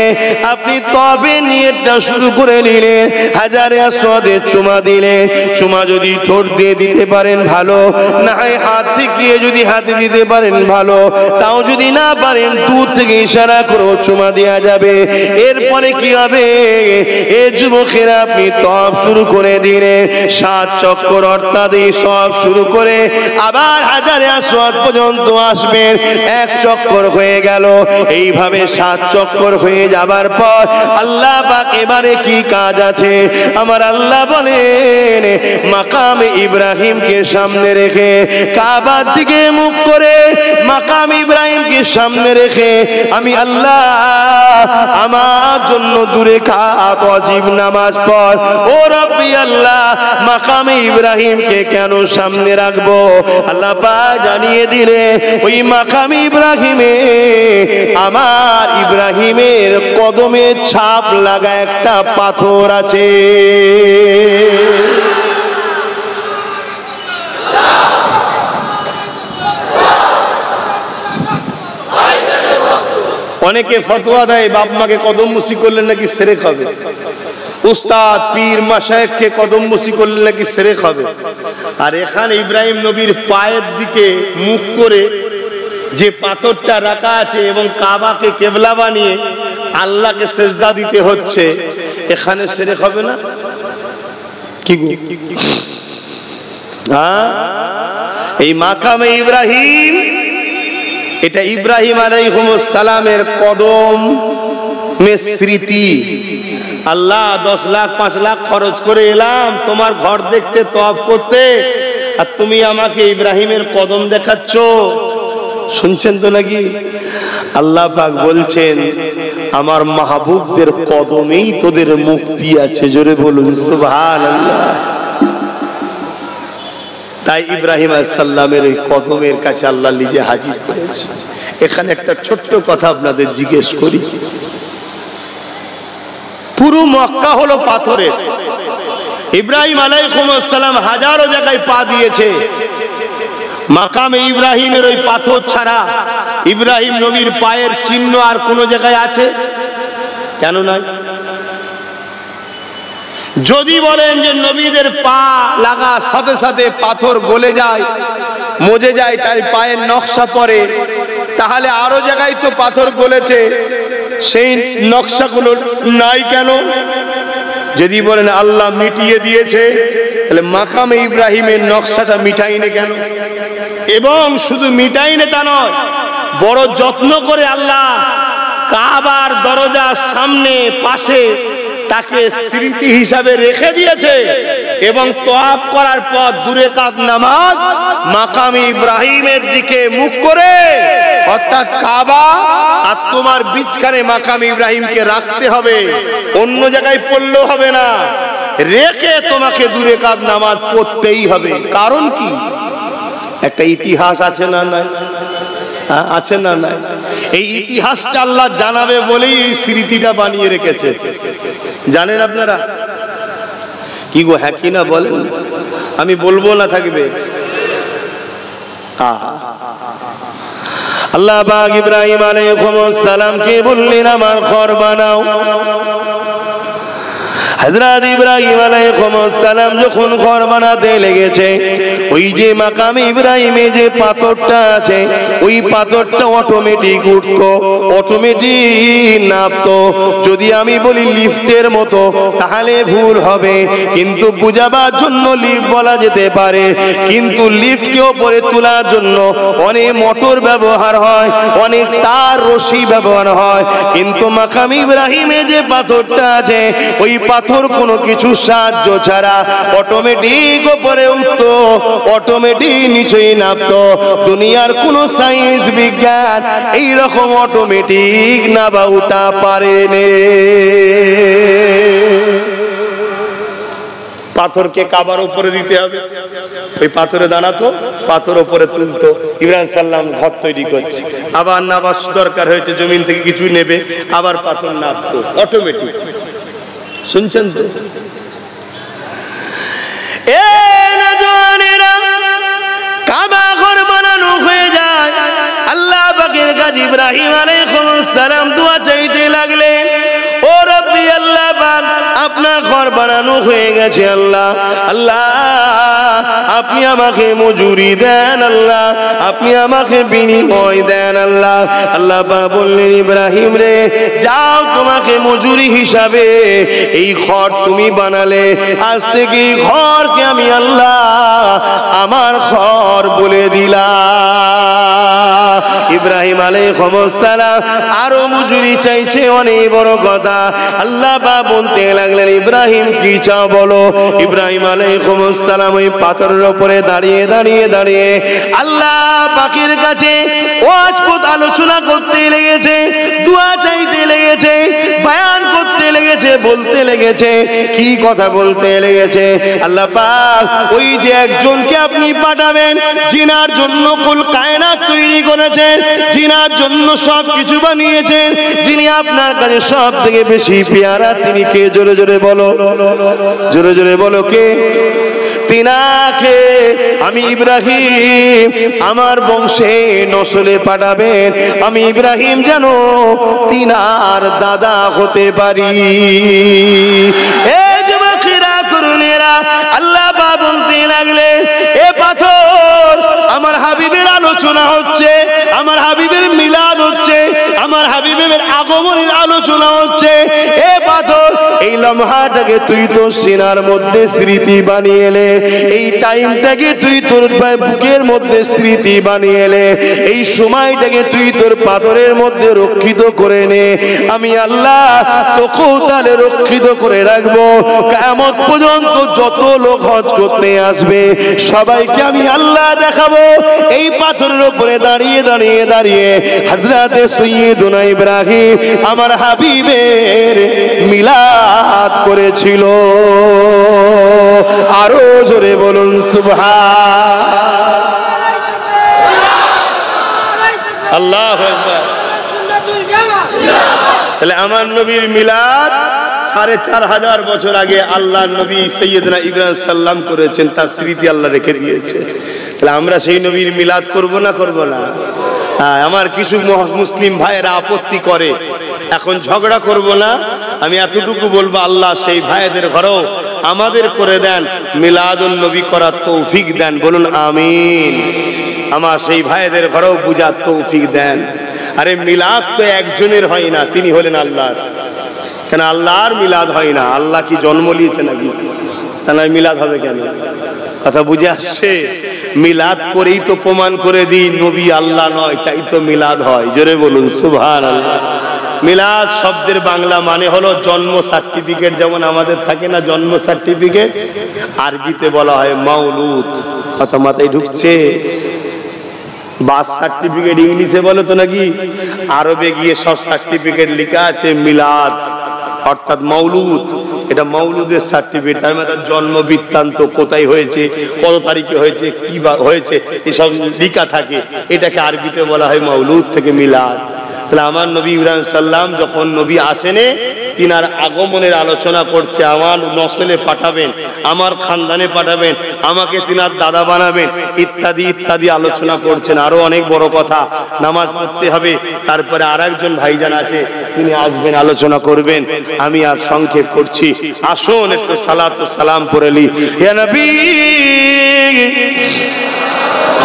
আপনি তবে নিয়তটা শুরু করে নিলেন। হাজারে আসওয়াদে চুমা দিলেন। চুমা যদি ঠোঁট দিয়ে দিতে পারেন ভালো, না হয় হাত থেকে যদি হাতে দিতে পারেন ভালো, তাও যদি না পারেন দূর থেকে ইশারা করে চুমা দেওয়া যাবে। এরপরে কি হবে? এ যুবকেরা, আপনি তওয়াফ শুরু করে দিলেন। 7 চক্কর অর্থাৎ এই সব শুরু করে আবার হাজারে আসওয়াদ পর্যন্ত আসবেন। 1 চক্কর হয়ে গেল। এইভাবে 7 চক্কর হয়ে যাবার পর আল্লাহ পাক এবারে কি কাজ আছে? আমার আল্লাহ বলেন, মাকাম ইব্রাহিমকে সামনে রেখে, কাবার দিকে মুখ করে মাকাম ইব্রাহিমকে সামনে রেখে আমি আল্লাহ আমার জন্য দূরে কাত ওয়াজিব নামাজ পড়। ও রব্বি আল্লাহ, মাকামে ইব্রাহিমকে কেন সামনে রাখবো? আল্লাহ পাক জানিয়ে দিলে ওই মাকামে ইব্রাহিমে আমার ইব্রাহিমের কদমের ছাপ লাগা একটা পাথর আছে। অনেকে ফতোয়া দেয় বাপ মাকে কদম মুসি করলে নাকি সেরেক হবে, উস্তাদ পীর মাশায়েখকে কদম মুসি করলে নাকি সেরেক হবে। আর এখানে ইব্রাহিম নবীর পায়ের দিকে মুখ করে যে পাথরটা রাখা আছে এবং কাবাকে কেবলা বানিয়ে আল্লাহকে সেজদা দিতে হচ্ছে, এখানে সেরেক হবে না? কি গো? হ্যাঁ, এই মাকামে ইব্রাহিম, এটা ইব্রাহিম আলাইহিস সালামের কদম স্মৃতি। আল্লাহ 10 লাখ 5 লাখ খরচ করে এলাম তোমার ঘর দেখতে, তওয়াফ করতে, আর তুমি আমাকে ইব্রাহিমের কদম দেখাচ্ছ। শুনছেন তো নাকি? আল্লাহ পাক বলছেন, আমার মাহবুবদের কদমেই তোদের মুক্তি আছে। জোরে বলুন সুবহানাল্লাহ। তাই ইব্রাহিম আলাইহিস সালামের ওই কদমের কাছে আল্লাহ নিজে হাজির করেছে। এখানে একটা ছোট্ট কথা আপনাদের জিজ্ঞেস করি। পুরো মক্কা হলো পাথরের। ইব্রাহিম আলাইহিস সালাম হাজারো জায়গায় পা দিয়েছে, মাকামে ইব্রাহিমের ওই পাথর ছাড়া ইব্রাহিম নবীর পায়ের চিহ্ন আর কোন জায়গায় আছে? কেন নয়? যদি বলেন যে নবীদের পা লাগা সাথে সাথে পাথর গলে যায়, মজে যায়, তার পায়ের নকশা পড়ে, তাহলে আরো জায়গায় তো পাথর গলেছে, সেই নকশাগুলো নাই কেন? যদি বলেন আল্লাহ মিটিয়ে দিয়েছে, তাহলে মাকামে ইব্রাহিমের নকশাটা মিটাইনে কেন? এবং শুধু মিটাইনে তা নয়, বড় যত্ন করে আল্লাহ কাবার দরজার সামনে পাশে তাকে স্মৃতি হিসাবে রেখে দিয়েছে। এবং তওয়াফ করার পর 2 রাকাত নামাজ মাকামে ইব্রাহিমের দিকে মুখ করে, অর্থাৎ কাবা আর তোমার বিচখানে মাকামে ইব্রাহিমকে রাখতে হবে, অন্য জায়গায় পড়লেও হবে না, রেখে তোমাকে 2 রাকাত নামাজ পড়তেই হবে। কারণ কি? একটা ইতিহাস আছে না নাই? আছে না নাই? এই ইতিহাসটা আল্লাহ জানাবে বলেই এই স্মৃতিটা বানিয়ে রেখেছে। জানেন আপনারা? কি গো, হ্যাঁ কি না বলেন? আমি বলবো না, থাকবে। আল্লাহ পাক ইব্রাহিম আলাইহিস সালামকে বললেন, আমার ঘর বানাও। হযরত ইব্রাহিম আলাইহিস সালাম যখন ঘর বানাতে লেগেছে, ওই যে মাকামে ইব্রাহিমে যে পাথরটা আছে, ওই পাথরটা অটোমেটিক উঠতো, অটোমেটিক নামতো। যদি আমি বলি লিফটের মতো, তাহলে ভুল হবে, কিন্তু বুঝাবার জন্য লিফট বলা যেতে পারে। কিন্তু লিফটকে উপরে তোলার জন্য অনেক মোটর ব্যবহার হয়, অনেক তার রশি ব্যবহার হয়। কিন্তু মাকামে ইব্রাহিমে যে পাথরটা আছে, ওই পাথর কোনো কিছু সাহায্য ছাড়া অটোমেটিক উপরে উঠতো, অটোমেটিক নিচেই নামতো। দুনিয়ার কোন সায়েন্স বিজ্ঞান এইরকম অটোমেটিক নাবা উঠা পারেনি। পাথরকে কাবার উপরে দিতে হবে, ওই পাথরে দাঁড়াতো, পাথর উপরে তুলতো। ইব্রাহিম সাল্লাম ঘর তৈরি করছে, আবার নাবার দরকার হয়েছে, জমিন থেকে কিছু নেবে, আবার পাথর নাবতো অটোমেটিক। শুনছেন তো? কাবা ঘর বানানো হয়ে যায়, আল্লাহ পাকের কাছে ইব্রাহিম আলাইহিস সালাম দোয়া চাইতে লাগলেন, ও রব্বি আল্লাহ পাক, আপনার ঘর বানানো হয়ে গেছে আল্লাহ, আল্লাহ আপনি আমাকে মজুরি দেন আল্লাহ, আপনি আমাকে বিনিময় দেন আল্লাহ। আল্লাহ পাক বললেন, ইব্রাহিম রে যাও, তোমাকে মজুরি হিসাবে এই ঘর তুমি বানালে, আজ থেকে এই ঘরকে আমি আল্লাহ আমার ঘর বলে দিলাম। ইব্রাহিম আলাইহিস সালাম আরো মজুরি চাইছে, অনেক বড় কথা। আল্লাহ পাক বলতে লাগলেন, ইব্রাহিম কি চাও বলো। ইব্রাহিম আলাইহিস সালাম ওই পাথরের উপরে দাঁড়িয়ে দাঁড়িয়ে দাঁড়িয়ে আল্লাহ পাকের কাছে ওয়াজ করতে, আলোচনা করতে লেগেছে, দোয়া চাইতে লেগেছে, বয়ান করতে লেগেছে, বলতে লেগেছে। কি কথা বলতে লেগেছে? আল্লাহ পাক ওই যে একজনকে আপনি পাঠাবেন, জিনার জন্য কুল কায়নাত তৈরি করেছেন, জিনার জন্য সব কিছু বানিয়েছেন, যিনি আপনার কাছে সব থেকে বেশি পেয়ারা, তিনি কে? জোরে জোরে বলো, জোরে জোরে বলো কে? তিনাকে আমি ইব্রাহিম আমার বংশে নসলে পাঠাবেন, আমি ইব্রাহিম যেন তিনার দাদা হতে পারি। এই যুবকেরা, তরুণেরা, আল্লাহ পাক বলতে লাগলেন, এ পাথর, আমার হাবিবের আলোচনা হচ্ছে, আমার হাবিবের মিলাদ হচ্ছে, আমার হাবিবের আগমনের আলোচনা হচ্ছে। এ পাথর, এই লম্হাটাকে তুই তোর সিনার মধ্যে স্মৃতি বানিয়ে নে, এই টাইমটাকে তুই তোর বুকের মধ্যে স্মৃতি বানিয়ে নে, এই সময়টাকে তুই তোর পাথরের মধ্যে রক্ষিত করে নে। আমি আল্লাহ তোকেও তাহলে রক্ষিত করে রাখবো। কিয়ামত পর্যন্ত যত লোক হজ করতে আসবে, সবাইকে আমি আল্লাহ দেখাবো এই পাথরের উপরে দাঁড়িয়ে দাঁড়িয়ে দাঁড়িয়ে হযরতে সাইয়্যিদুনা ইব্রাহিম আমার হাবিবের মিলাদ করেছিল। আরো জোরে বলুন সুবহান আল্লাহু আকবার। তাহলে আমার নবীর মিলাদ 4500 বছর আগে আল্লাহ নবী সাইয়্যিদনা ইব্রাহিম সাল্লাম করেছেন, তার স্মৃতি আল্লাহ রেখে দিয়েছে। তাহলে আমরা সেই নবীর মিলাদ করব না করব না? আমার কিছু মুসলিম ভাইয়েরা আপত্তি করে, এখন ঝগড়া করব না, আমি এতটুকু বলবো, আল্লাহ সেই ভাইদের ঘরেও আমাদের করে দেন, মিলাদুন নবী করার তৌফিক দেন, বলুন আমিন। আমার সেই ভাইদের ঘরেও বুঝার তৌফিক দেন। আরে মিলাদ তো একজনের হয় না, তিনি হলেন আল্লাহর। কেন আল্লাহর মিলাদ হয় না? আল্লাহ কি জন্ম নিয়েছে নাকি? তাহলে মিলাদ হবে কেন? কথা বুঝে আসছে? মিলাদ করেই তো প্রমাণ করে দিই নবী আল্লাহ নয়, তাই তো মিলাদ হয়। জোরে বলুন সুবহানাল্লাহ। মিলাদ শব্দের বাংলা মানে হলো জন্ম সার্টিফিকেট। যেমন আমাদের থাকে না জন্ম সার্টিফিকেট, আরবিতে বলা হয় মাউলুদ। কথা মাথায় ঢুকছে? বার্থ সার্টিফিকেট ইংলিশে বলে তো নাকি, আরবে গিয়ে সব সার্টিফিকেট লেখা আছে মিলাদ অর্থাৎ মাউলুদ। এটা মাউলুদের সার্টিফিকেট, তার মানে তার জন্ম বৃত্তান্ত, কোথায় হয়েছে, কত তারিখে হয়েছে, কি হয়েছে, এসব লেখা থাকে। এটাকে আরবিতে বলা হয় মাউলুদ, থেকে মিলাদ। তাহলে আমার নবী ইব্রাহিম সাল্লাম যখন নবী আসেনে, তিনার আগমনের আলোচনা করছে, আমার নসলে পাঠাবেন, আমার খানদানে পাঠাবেন, আমাকে তিনার দাদা বানাবেন, ইত্যাদি ইত্যাদি আলোচনা করছেন। আরো অনেক বড় কথা, নামাজ পড়তে হবে, তারপরে আর একজন ভাইজান আছে, তিনি আসবেন, আলোচনা করবেন। আমি আর সংক্ষেপ করছি, আসুন একটু সালাত ও সালাম পড়ে নি ইয়া নবী।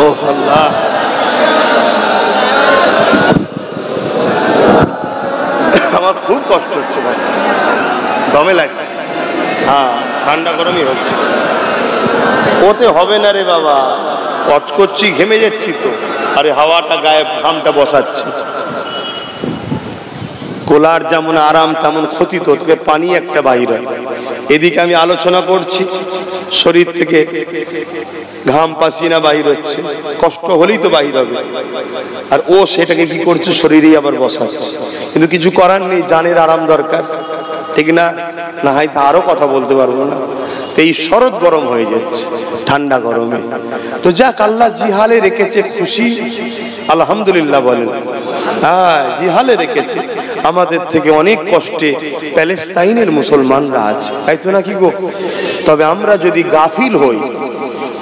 ও আল্লাহ, আমার খুব কষ্ট হচ্ছে ভাই, দমে লাগছে। হ্যাঁ, ঠান্ডা গরমই হচ্ছে, ওতে হবে না রে বাবা, কচ করছি, ঘেমে যাচ্ছি তো। আরে হাওয়াটা গায়ে, ঘামটা বসাচ্ছে। কোলার যেমন আরাম তেমন ক্ষতি তো, তোকে পানি একটা বাহির হয়। এদিকে আমি আলোচনা করছি, শরীর থেকে ঘাম পাসিনা বাহির হচ্ছে, কষ্ট হলেই তো বাহির হবে। আর ও সেটাকে কি করছে, শরীরেই আবার বসাচ্ছে। কিন্তু কিছু করার নেই, জানের আরাম দরকার, ঠিক না? না হয় তা আরো কথা বলতে পারবো না। তো এই শরৎ গরম হয়ে যাচ্ছে, ঠান্ডা গরমে। তো যাক, আল্লাহ জিহালে রেখেছে, খুশি আলহামদুলিল্লাহ বলেন। হ্যাঁ, জিহালে রেখেছে। আমাদের থেকে অনেক কষ্টে প্যালেস্তাইনের মুসলমানরা আছে, তাই তো নাকি গো? তবে আমরা যদি গাফিল হই,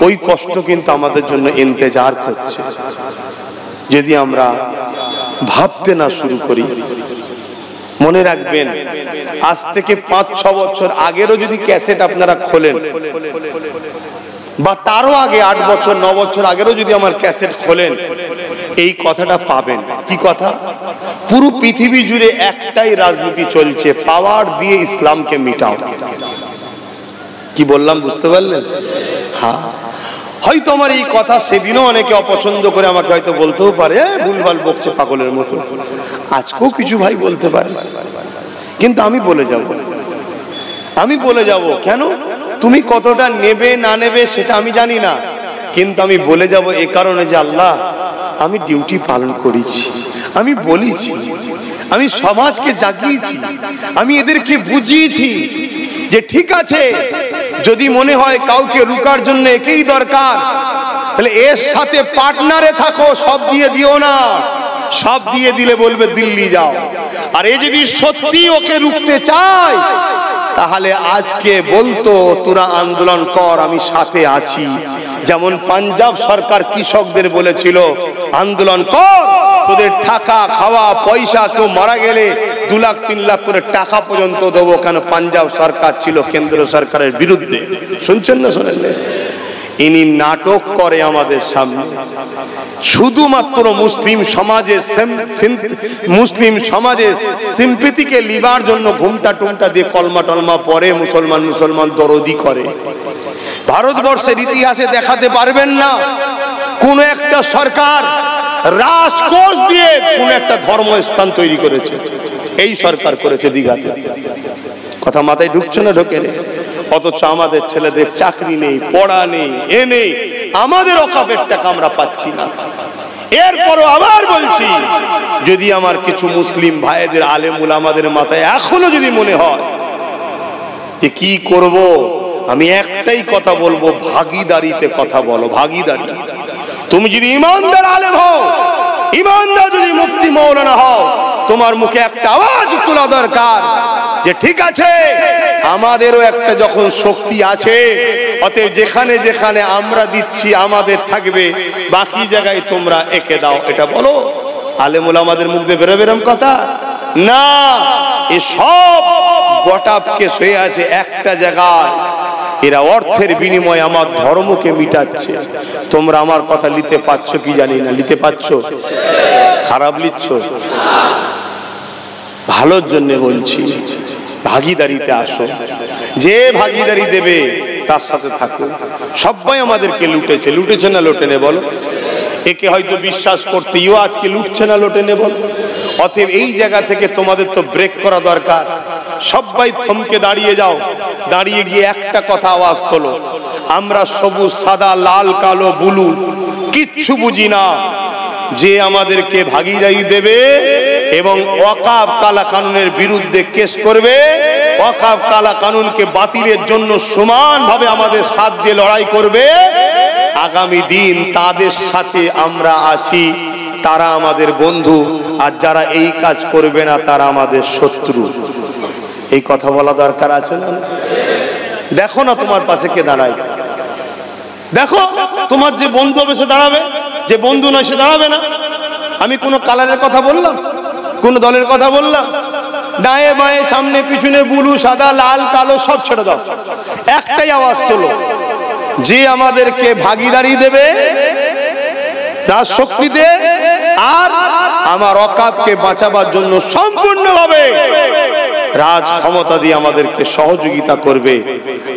ওই কষ্ট কিন্তু আমাদের জন্য ইন্তজার করছে। যদি আমরা ভাবতে না শুরু করি। মনে রাখবেন, আজ থেকে 5-6 বছর আগেরও যদি ক্যাসেট আপনারা খোলেন, বা তারও আগে 8 বছর 9 বছর আগেরও যদি আমার ক্যাসেট খোলেন, এই কথাটা পাবেন। কি কথা? পুরো পৃথিবী জুড়ে একটাই রাজনীতি চলছে, পাওয়ার দিয়ে ইসলামকে মিটাও। কি বললাম বুঝতে পারলেন? হ্যাঁ, হয়তো আমার এই কথা সেদিনও অনেকে অপছন্দ করে আমাকে হয়তো বলতেও পারে, ভুলভাল বকছে পাগলের মতো। আজকেও কিছু ভাই বলতে পারে, কিন্তু আমি বলে যাব। কেন? তুমি কতটা নেবে না নেবে সেটা আমি জানি না, কিন্তু আমি বলে যাব এ কারণে যে আল্লাহ, আমি ডিউটি পালন করেছি, আমি বলেছি, আমি সমাজকে জাগিয়েছি, আমি এদেরকে বুঝিয়েছি যে ঠিক আছে, যদি মনে হয় কাউকে রুকার জন্য একেই দরকার, তাহলে এর সাথে পার্টনারে থাকো, সব দিয়ে দিও না। সব দিয়ে দিলে বলবে দিল্লি যাও। আর এ যদি সত্যি ওকে রুখতে চায়, তাহলে আজকে বলতো তোরা আন্দোলন কর, আমি সাথে আছি। যেমন পাঞ্জাব সরকার কৃষকদের বলেছিল আন্দোলন কর, তোদের থাকা খাওয়া পয়সা, কেউ মারা গেলে 2 লাখ 3 লাখ করে টাকা পর্যন্ত দেবো। কেন? পাঞ্জাব সরকার ছিল কেন্দ্র সরকারের বিরুদ্ধে। শুনছেন না শোনেন? ইনি নাটক করে আমাদের সামনে, শুধুমাত্র মুসলিম সমাজের সিম্পেথিকে লিবার জন্য ঘুমটা টুমটা দিয়ে কলমা টলমা পরে মুসলমান দরদি করে। ভারতবর্ষের ইতিহাসে দেখাতে পারবেন না কোন একটা সরকার রাজকোষ দিয়ে কোন একটা ধর্মস্থান তৈরি করেছে। এই সরকার করেছে দীঘাতে। কথা মাথায় ঢুকছে না? ঢোকে না। অথচ আমাদের ছেলেদের চাকরি নেই, পড়া নেই, এ নেই, আমাদের অকাপের টাকা আমরা পাচ্ছি না। এরপরও আবার বলছি, যদি আমার কিছু মুসলিম ভাইদের আলেম উলামাদের মাথায় এখনো যদি মনে হয় যে কি করব, আমি একটাই কথা বলবো, ভাগীদারিতে কথা বলো। ভাগীদারি। তুমি যদি ইমানদার আলেম হও, ইমানদার যদি মুফতি মৌলানা হও, তোমার মুখে একটা আওয়াজ তোলা দরকার যে ঠিক আছে, আমাদেরও একটা যখন শক্তি আছে, অতএব যেখানে যেখানে আমরা দিচ্ছি আমাদের থাকবে, বাকি জায়গায় তোমরা একে দাও। এটা বলো। আলেম উলামাদের মুখ দিয়ে বেরোবে এরকম কথা না। এ সব গোটাপকে শুয়ে আছে একটা জায়গায়। এরা অর্থের বিনিময়ে আমার ধর্মকে মিটাচ্ছে। তোমরা আমার কথা নিতে পারছো কি জানি না। নিতে পারছো? খারাপ লিখছ? ভালোর জন্য বলছি, ভাগীদারিতে আসো। যে ভাগীদারি দেবে তার সাথে থাকো। সবাই আমাদেরকে লুটেছে না লোটেনে বলো? একে হয়তো বিশ্বাস করতে, ইও আজকে লুটছে না লোটেনে বলো? অতএব এই জায়গা থেকে তোমাদের তো ব্রেক করা দরকার। সবাই থমকে দাঁড়িয়ে যাও। দাঁড়িয়ে গিয়ে একটা কথা আওয়াজ তোলো, আমরা সবুজ সাদা লাল কালো ব্লু কিচ্ছু বুঝি না। যে আমাদেরকে ভাগীদারি দেবে এবং ওয়াকফ কালা কানুনের বিরুদ্ধে কেস করবে, ওয়াকফ কালা কানুনকে বাতিলের জন্য সমানভাবে আমাদের সাথ দিয়ে লড়াই করবে, আগামী দিন তাদের সাথে আমরা আছি। তারা আমাদের বন্ধু, আর যারা এই কাজ করবে না তারা আমাদের শত্রু। এই কথা বলা দরকার আছে না? দেখো না তোমার পাশে কে দাঁড়ায়, দেখো তোমার যে বন্ধু হবে সে দাঁড়াবে, যে বন্ধু নয় সে দাঁড়াবে না। আমি কোনো কালারের কথা বললাম? কোন দলের কথা বললাম? ডায়ে বাঁয়ে সামনে পিছনে ব্লু সাদা লাল কালো সব ছেড়ে দাও। একটাই আওয়াজ তোলো, যে আমাদেরকে ভাগীদারি দেবে তার শক্তিতে, আর আমার ওয়াকফকে বাঁচাবার জন্য সম্পূর্ণভাবে রাজ ক্ষমতা দিয়ে আমাদেরকে সহযোগিতা করবে,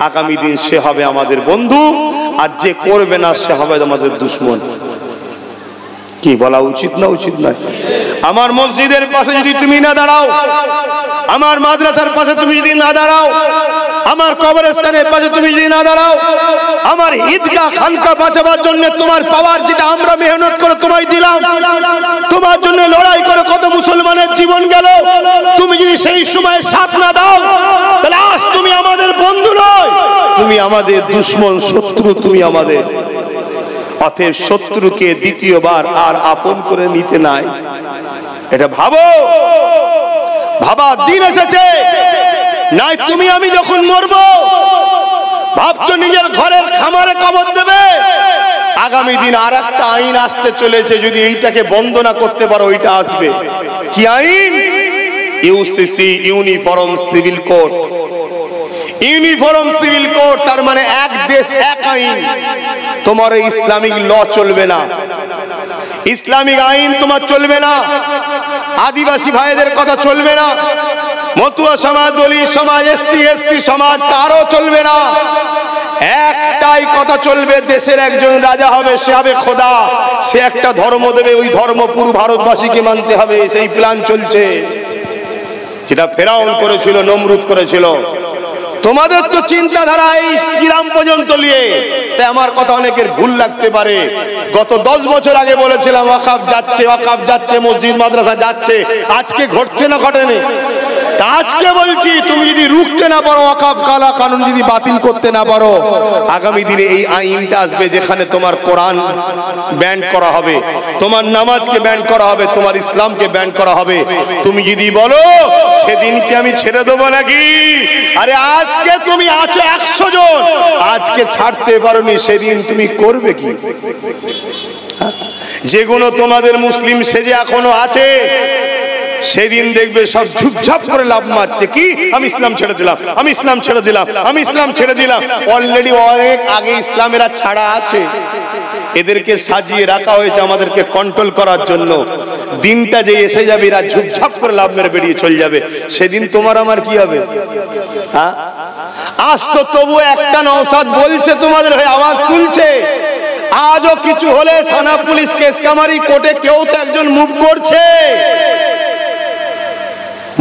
আগামী দিন সে হবে আমাদের বন্ধু। আর যে করবে না সে হবে আমাদের দুশমন। কি বলা উচিত না উচিত নয়? আমার মসজিদের পাশে যদি তুমি না দাঁড়াও, আমার মাদ্রাসার পাশে তুমি যদি না দাঁড়াও, আমার কবরস্থানের পাশে তুমি যদি না দাঁড়াও, আমার ঈদগাহ খানকা বাঁচাবার জন্য তোমার পাওয়ার যেটা আমরা মেহনত করে তোমায় দিলাম, তোমার জন্য লড়াই করে কত মুসলমানের জীবন গেল, তুমি যদি সেই সময় সাথ না দাও, তাহলে আজ তুমি আমাদের বন্ধু নয়, তুমি আমাদের দুশ্মন, শত্রু তুমি আমাদের। অতএব শত্রুকে দ্বিতীয়বার আর আপন করে নিতে নাই। এটা ভাবো, ভাবা দিন এসেছে। নাই তুমি আমি যখন মরবো, ভাবছো নিজের ঘরের খামারে কবর দেবে। আগামী দিন আর একটা আইন আসতে চলেছে, যদি এইটাকে বন্ধ না করতে পারো ওইটা আসবে। কি আইন? UCC, uniform civil code. Uniform civil code তার মানে এক দেশ এক আইন। তোমার ইসলামিক ল চলবে না, ইসলামিক আইন তোমার চলবে না, আদিবাসী ভাইদের কথা চলবে না, মতুয়া সমাজ, দলিত সমাজ, এসটি এসসি সমাজ কারো চলবে না। একটাই কথা চলবে, দেশের একজন রাজা হবে, সে হবে খোদা। সে একটা ধর্ম দেবে, ওই ধর্ম পুরো ভারতবাসীকে মানতে হবে। সেই প্ল্যান চলছে, যেটা ফেরাউন করেছিল, নমরুদ করেছিল। তোমাদের তো চিন্তাধারা এই গ্রাম পর্যন্ত নিয়ে, তাই আমার কথা অনেকের ভুল লাগতে পারে। গত 10 বছর আগে বলেছিলাম ওয়াকফ যাচ্ছে, ওয়াকফ যাচ্ছে, মসজিদ মাদ্রাসা যাচ্ছে। আজকে ঘটছে না ঘটেনি? আজকে বলছি, তুমি যদি রুখতে না পারো, ওয়াকফ কালা কানুন যদি বাতিল করতে না পারো, আগামী দিনে এই আইনটা আসবে যেখানে তোমার কোরআন ব্যান করা হবে, তোমার নামাজকে ব্যান করা হবে, তোমার ইসলামকে ব্যান করা হবে। তুমি যদি বলো সেদিনকে আমি ছেড়ে দেবো নাকি? আরে আজকে তুমি আছো 100 জন, আজকে ছাড়তে পারোনি, সেদিন তুমি করবে কি? যেগুলো তোমাদের মুসলিম সেজে এখনো আছে, সেদিন দেখবে সব ঝুপঝাপ করে লাভ মারছে। কি? আমি ইসলাম ছেড়ে দিলাম, আমি ইসলাম ছেড়ে দিলাম, আমি ইসলাম ছেড়ে দিলাম। অলরেডি অনেক আগে ইসলামেরা ছাড়া আছে, এদেরকে সাজিয়ে রাখা হয়েছে আমাদেরকে কন্ট্রোল করার জন্য। দিনটা যে এসে যাবে, এরা ঝুপঝাপ করে লাভ মেরে বেরিয়ে চলে যাবে, সেদিন তোমার আমার কি হবে? হ্যাঁ, আজ তো তবু একটা নওশাদ বলছে, তোমাদের হয়ে আওয়াজ তুলছে। আজও কিছু হলে থানা, পুলিশ, কেস কামারি, কোর্টে কেউ তো একজন মুভ করছে।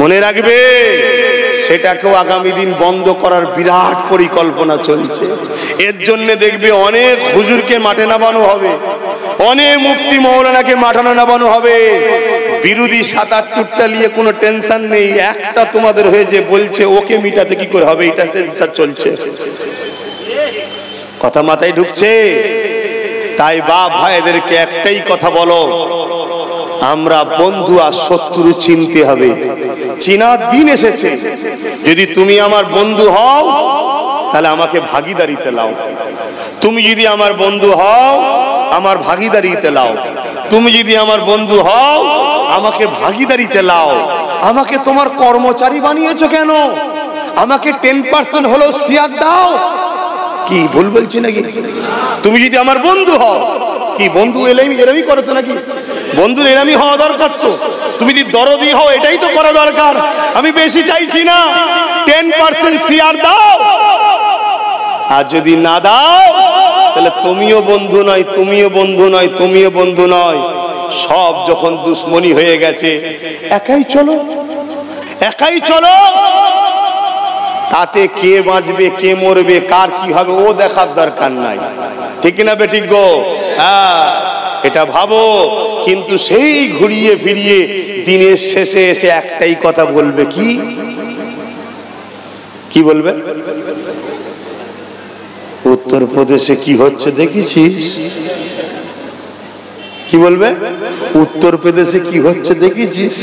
মনে রাখবে, সেটাকেও আগামী দিন বন্ধ করার বিরাট পরিকল্পনা চলছে। এর জন্য দেখবে অনেক হুজুরকে মাঠে নামানো হবে, অনেক মুফতি মৌলানাকে মাঠে নামানো হবে। বিরোধী 77টা নিয়ে কোনো টেনশন নেই, একটা তোমাদের হয়ে যে বলছে ওকে মিটাতে কি করে হবে, এটা টেনশন চলছে। কথা মাথায় ঢুকছে? তাই বাপ ভাইদেরকে একটাই কথা বলো, আমরা বন্ধু আর শত্রু চিনতে হবে। চিনার দিন এসেছে। যদি তুমি আমার বন্ধু হও, তাহলে আমাকে ভাগীদারিতে লাও। তুমি যদি আমার বন্ধু হও, আমার ভাগীদারিতে লাও। তুমি যদি আমার বন্ধু হও, আমাকে ভাগীদারিতে লাও। আমাকে তোমার কর্মচারী বানিয়েছো কেন? আমাকে 10% হলেও শেয়ার দাও। কি ভুল বলছি নাকি? তুমি যদি আমার বন্ধু হও, কি বন্ধু এরমই করছো নাকি? বন্ধুর এরমই হওয়া দরকার তো। তুমি যদি দরদি হও, এটাই তো করা দরকার। আমি বেশি চাইছি না, 10% শেয়ার দাও। আর যদি না দাও, তাহলে তুমিও বন্ধু নয়, তুমিও বন্ধু নয়, তুমিও বন্ধু নয়। সব যখন দুশ্মনী হয়ে গেছে, একাই চলো, একাই চলো। তাতে কে বাঁচবে, কে মরবে, কার কি হবে, ও দেখার দরকার নাই। ঠিক না বেঠিক গো? হ্যাঁ, এটা ভাবো। কিন্তু সেই ঘুরিয়ে ফিরিয়ে দিনের শেষে এসে একটাই কথা বলবে। কি কি বলবে? উত্তরপ্রদেশে কি হচ্ছে দেখেছিস? কি বলবে? উত্তরপ্রদেশে কি হচ্ছে দেখেছিস?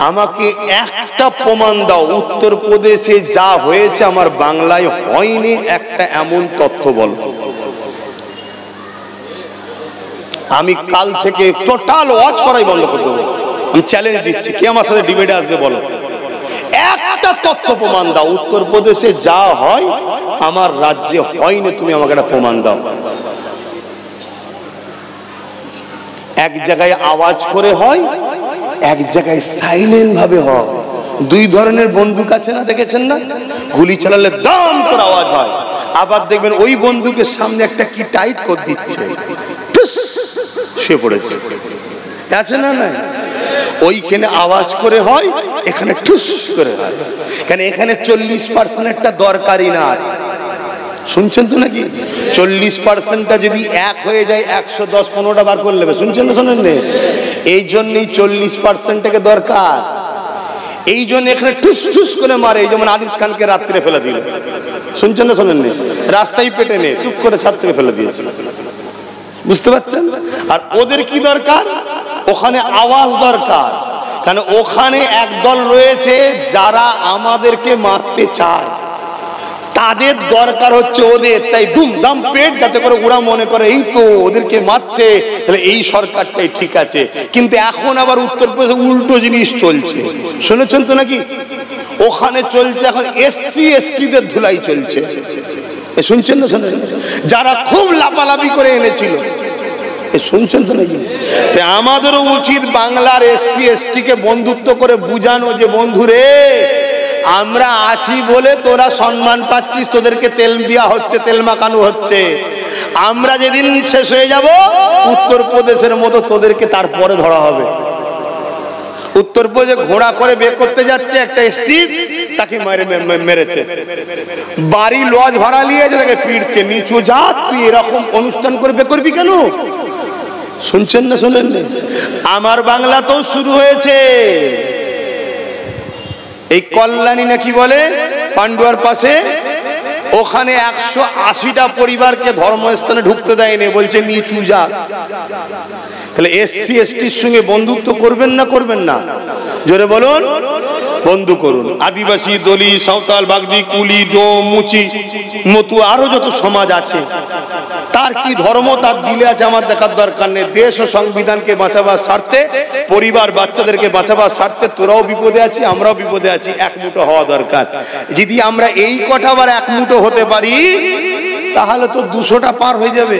আমাকে একটা প্রমাণ দাও, উত্তরপ্রদেশে যা হয়েছে আমার বাংলায় হয়নি, একটা এমন তথ্য বলো। আমি কাল থেকে টোটাল ওয়াচ করাই বন্ধ করে দেবো। আমি চ্যালেঞ্জ দিচ্ছি, কে আমার সাথে ডিবেটে আসবে বলো। একটা তথ্য প্রমাণ দাও, উত্তরপ্রদেশে যা হয় আমার রাজ্যে হয়নি, তুমি আমাকে একটা প্রমাণ দাও। এক জায়গায় আওয়াজ করে হয়, এক জায়গায় সাইলেন্ট ভাবে হয়। দুই ধরনের বন্দুক আছে না, দেখেছেন না? গুলি চালালে দাম করে আওয়াজ হয়, আবার দেখবেন ওই বন্দুকের সামনে একটা কি টাইট করে দিচ্ছে, শুয়ে পড়েছে, আছে না? না, ওইখানে আওয়াজ করে হয়, এখানে ঠুস করে হয়। কেন? এখানে 40%টা দরকারই না। শুনছেন তো নাকি? 40%টা যদি এক হয়ে যায়, 110-15টা বার করে নেবে। শুনছেন না শোনেন? এই জন্যই 40%টাকে দরকার। এই জন্য এখানে ঠুস ঠুস করে মারে। এই যেমন আনিস খানকে রাত্রে ফেলে দিল। শুনছেন না শোনেন? রাস্তায় পেটে নে, টুক করে ছাদ থেকে ফেলে দিয়েছে। বুঝতে পারছেন? আর ওদের কি দরকার? ওখানে আওয়াজ দরকার, কারণ ওখানে একদল রয়েছে যারা আমাদেরকে মারতে চায়, তাদের দরকার হচ্ছে ওদের, তাই দুমদাম পেট, যাতে করে ওরা মনে করে এই তো ওদেরকে মারছে, তাহলে এই সরকারটাই ঠিক আছে। কিন্তু এখন আবার উত্তরপ্রদেশে উল্টো জিনিস চলছে, শুনেছেন তো নাকি? ওখানে চলছে এখন এসসি এসটিদের ধুলাই চলছে, শুনছেন না? শোনেন, যারা খুব লাপালাপি করে এনেছিল, শুনছেন তো নাকি? আমাদেরও উচিত বাংলার এসসি এসটিকে বন্ধুত্ব করে বুঝানো যে বন্ধুরে, আমরা আছি বলে তোরা সম্মান পাচ্ছিস, তোদেরকে তেল দেওয়া হচ্ছে, তেল মাখানো হচ্ছে। আমরা যেদিন শেষ হয়ে যাব উত্তরপ্রদেশের মতো তোদেরকে তারপরে ধরা হবে। উত্তরপ্রদেশে ঘোড়া করে বের করতে যাচ্ছে একটা এসটি, তাকে মেরেছে, বাড়ি লজ ভাড়া নিয়েছে, তাকে পিটছে, নিচু জাত, তুই এরকম অনুষ্ঠান করে বের করবি কেন? শুনছেন না? শোনেন না? আমার বাংলাতেও শুরু হয়েছে, এই কল্যাণী নাকি বলে পান্ডুয়ার পাশে, ওখানে 180টা পরিবারকে ধর্মস্থানে ঢুকতে দেয়নি, বলছে নিচু জাত। তাহলে এসসি এসটির সঙ্গে বন্ধুত্ব করবেন না করবেন না? জোরে বলুন, বন্ধু করুন। আদিবাসী, দলি, সাঁওতাল, বাগদি, কুলি, ডোম, মুচি, মতু, আরো যত সমাজ আছে, তার কি ধর্ম তার দিলে আছে আমার দেখার দরকার নেই। দেশ ও সংবিধানকে বাঁচাবার স্বার্থে, পরিবার বাচ্চাদেরকে বাঁচাবার স্বার্থে তোরাও বিপদে আছি, আমরাও বিপদে আছি, এক মুঠো হওয়া দরকার। যদি আমরা এই কটা আবার এক মুঠো হতে পারি, তাহলে তো 200টা পার হয়ে যাবে।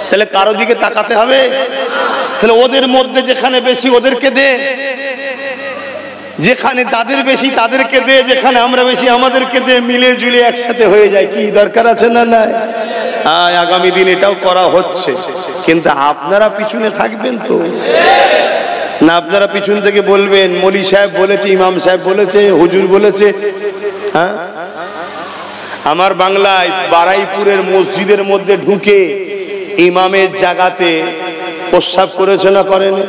তাহলে কারো দিকে তাকাতে হবে? তাহলে ওদের মধ্যে যেখানে বেশি ওদেরকে দে, যেখানে তাদের বেশি তাদেরকে দে, যেখানে আমরা বেশি আমাদেরকে দে, মিলে জুলে একসাথে হয়ে যায়। কি দরকার আছে না? নাই আগামী দিন এটাও করা হচ্ছে, কিন্তু আপনারা পিছনে থাকবেন তো না? আপনারা পিছন থেকে বলবেন মৌলী সাহেব বলেছে, ইমাম সাহেব বলেছে, হুজুর বলেছে। হ্যাঁ, আমার বাংলায় বারাইপুরের মসজিদের মধ্যে ঢুকে ইমামের জায়গাতে প্রস্রাব করেছে না করেনি?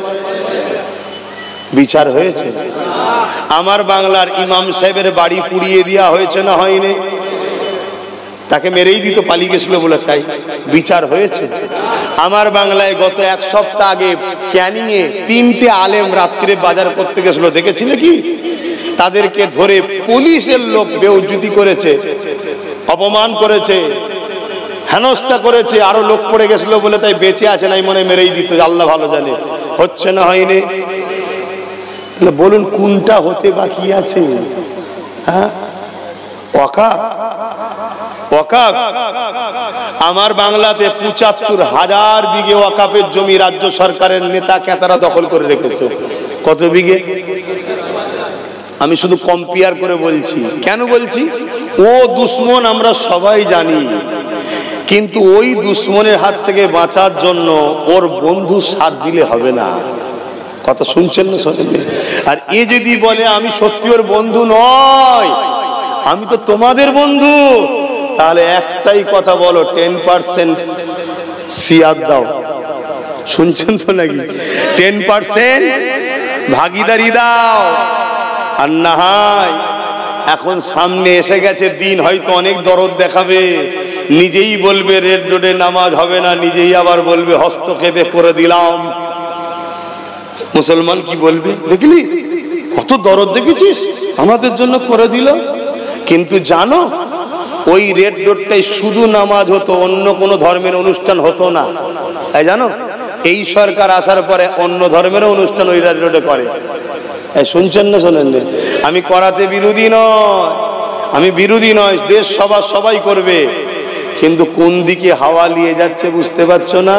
বিচার হয়েছে। আমার বাংলার ইমাম সাহেবের বাড়ি পুড়িয়ে দেওয়া হয়েছে না হয়নি? তাকে মেরেই দিত, পালিয়ে গেছিল বলে, তাই বিচার হয়েছে। আমার বাংলায় গত 1 সপ্তাহ আগে ক্যানিং এ 3টে আলেম রাত্রে বাজার করতে গেছিল, দেখেছিলে কি? তাদেরকে ধরে পুলিশের লোক বেউজ্জতি করেছে, অপমান করেছে, হেনস্থা করেছে। আরো লোক পড়ে গেছিল বলে তাই বেঁচে আছে, নাই মনে মেরেই দিত, আল্লাহ ভালো জানে। হচ্ছে না হয়নি? তাহলে বলুন কোনটা হতে বাকি আছে? হ্যাঁ, ওয়াকাফ। ওয়াকাফ আমার বাংলাতে ৭৫,০০০ বিঘে ওয়াকাফের জমি রাজ্য সরকারের নেতা কেতারা দখল করে রেখেছে। কত বিঘে? আমি শুধু কম্পেয়ার করে বলছি। কেন বলছি? ও দুশ্মন আমরা সবাই জানি, কিন্তু ওই দুশ্মনের হাত থেকে বাঁচার জন্য ওর বন্ধু সাথ দিলে হবে না। কথা শুনছেন না? শোনেন? আর এ যদি বলে আমি সত্যি ওর বন্ধু নয়, আমি তো তোমাদের বন্ধু, তাহলে একটাই কথা বলো, 10% সিয়াদ দাও। শুনছেন তো নাকি? 10% ভাগিদারি দাও। আর না হয় এখন সামনে এসে গেছে দিন, হয়তো অনেক দরদ দেখাবে, নিজেই বলবে রেড রোডে নামাজ হবে না, নিজেই আবার বলবে হস্তক্ষেপে করে দিলাম। মুসলমান কি বলবে? দেখলি কত দরদ দেখেছিস, আমাদের জন্য করে দিল। কিন্তু জানো, ওই রেড রোডটাই শুধু নামাজ হতো, অন্য কোনো ধর্মের অনুষ্ঠান হতো না। তাই জানো, এই সরকার আসার পরে অন্য ধর্মের অনুষ্ঠান ওই রেড রোডে করে। শুনছেন না? শোনেন না? আমি করাতে বিরোধী নয়, আমি বিরোধী নয়, দেশ সবাই করবে, কিন্তু কোন দিকে হাওয়া নিয়ে যাচ্ছে বুঝতে পারছো না।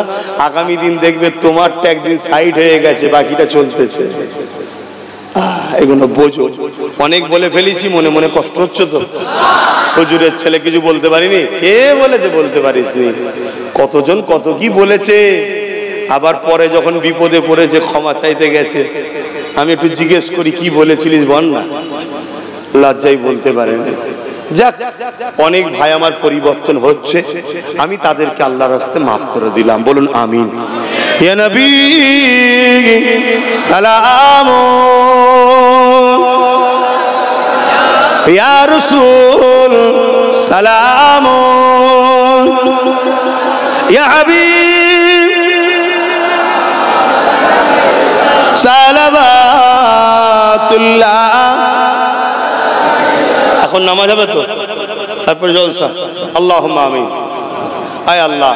আগামী দিন দেখবে তোমারটা একদিন সাইড হয়ে গেছে, বাকিটা চলতেছে। এগুলো বোঝো। অনেক বলে ফেলেছি, মনে মনে কষ্ট হচ্ছে তো? হুজুরের ছেলে কিছু বলতে পারিনি? কে বলেছে বলতে পারিসনি? কতজন কত কি বলেছে, আবার পরে যখন বিপদে পড়েছে ক্ষমা চাইতে গেছে। আমি একটু জিজ্ঞেস করি কি বলেছিলিস বল না, লজ্জাই বলতে পারেনি। যাক, অনেক ভাই আমার পরিবর্তন হচ্ছে, আমি তাদেরকে আল্লাহর রাস্তে মাফ করে দিলাম। বলুন আমিন। ইয়া নবী সালাম, ইয়া রাসূল সালামুন ইয়া হাবিব সালাওয়াতুল্লাহ। এখন নামাজ হবে তো, তারপরে জলসা। আল্লাহুম্মা আমিন। আয় আল্লাহ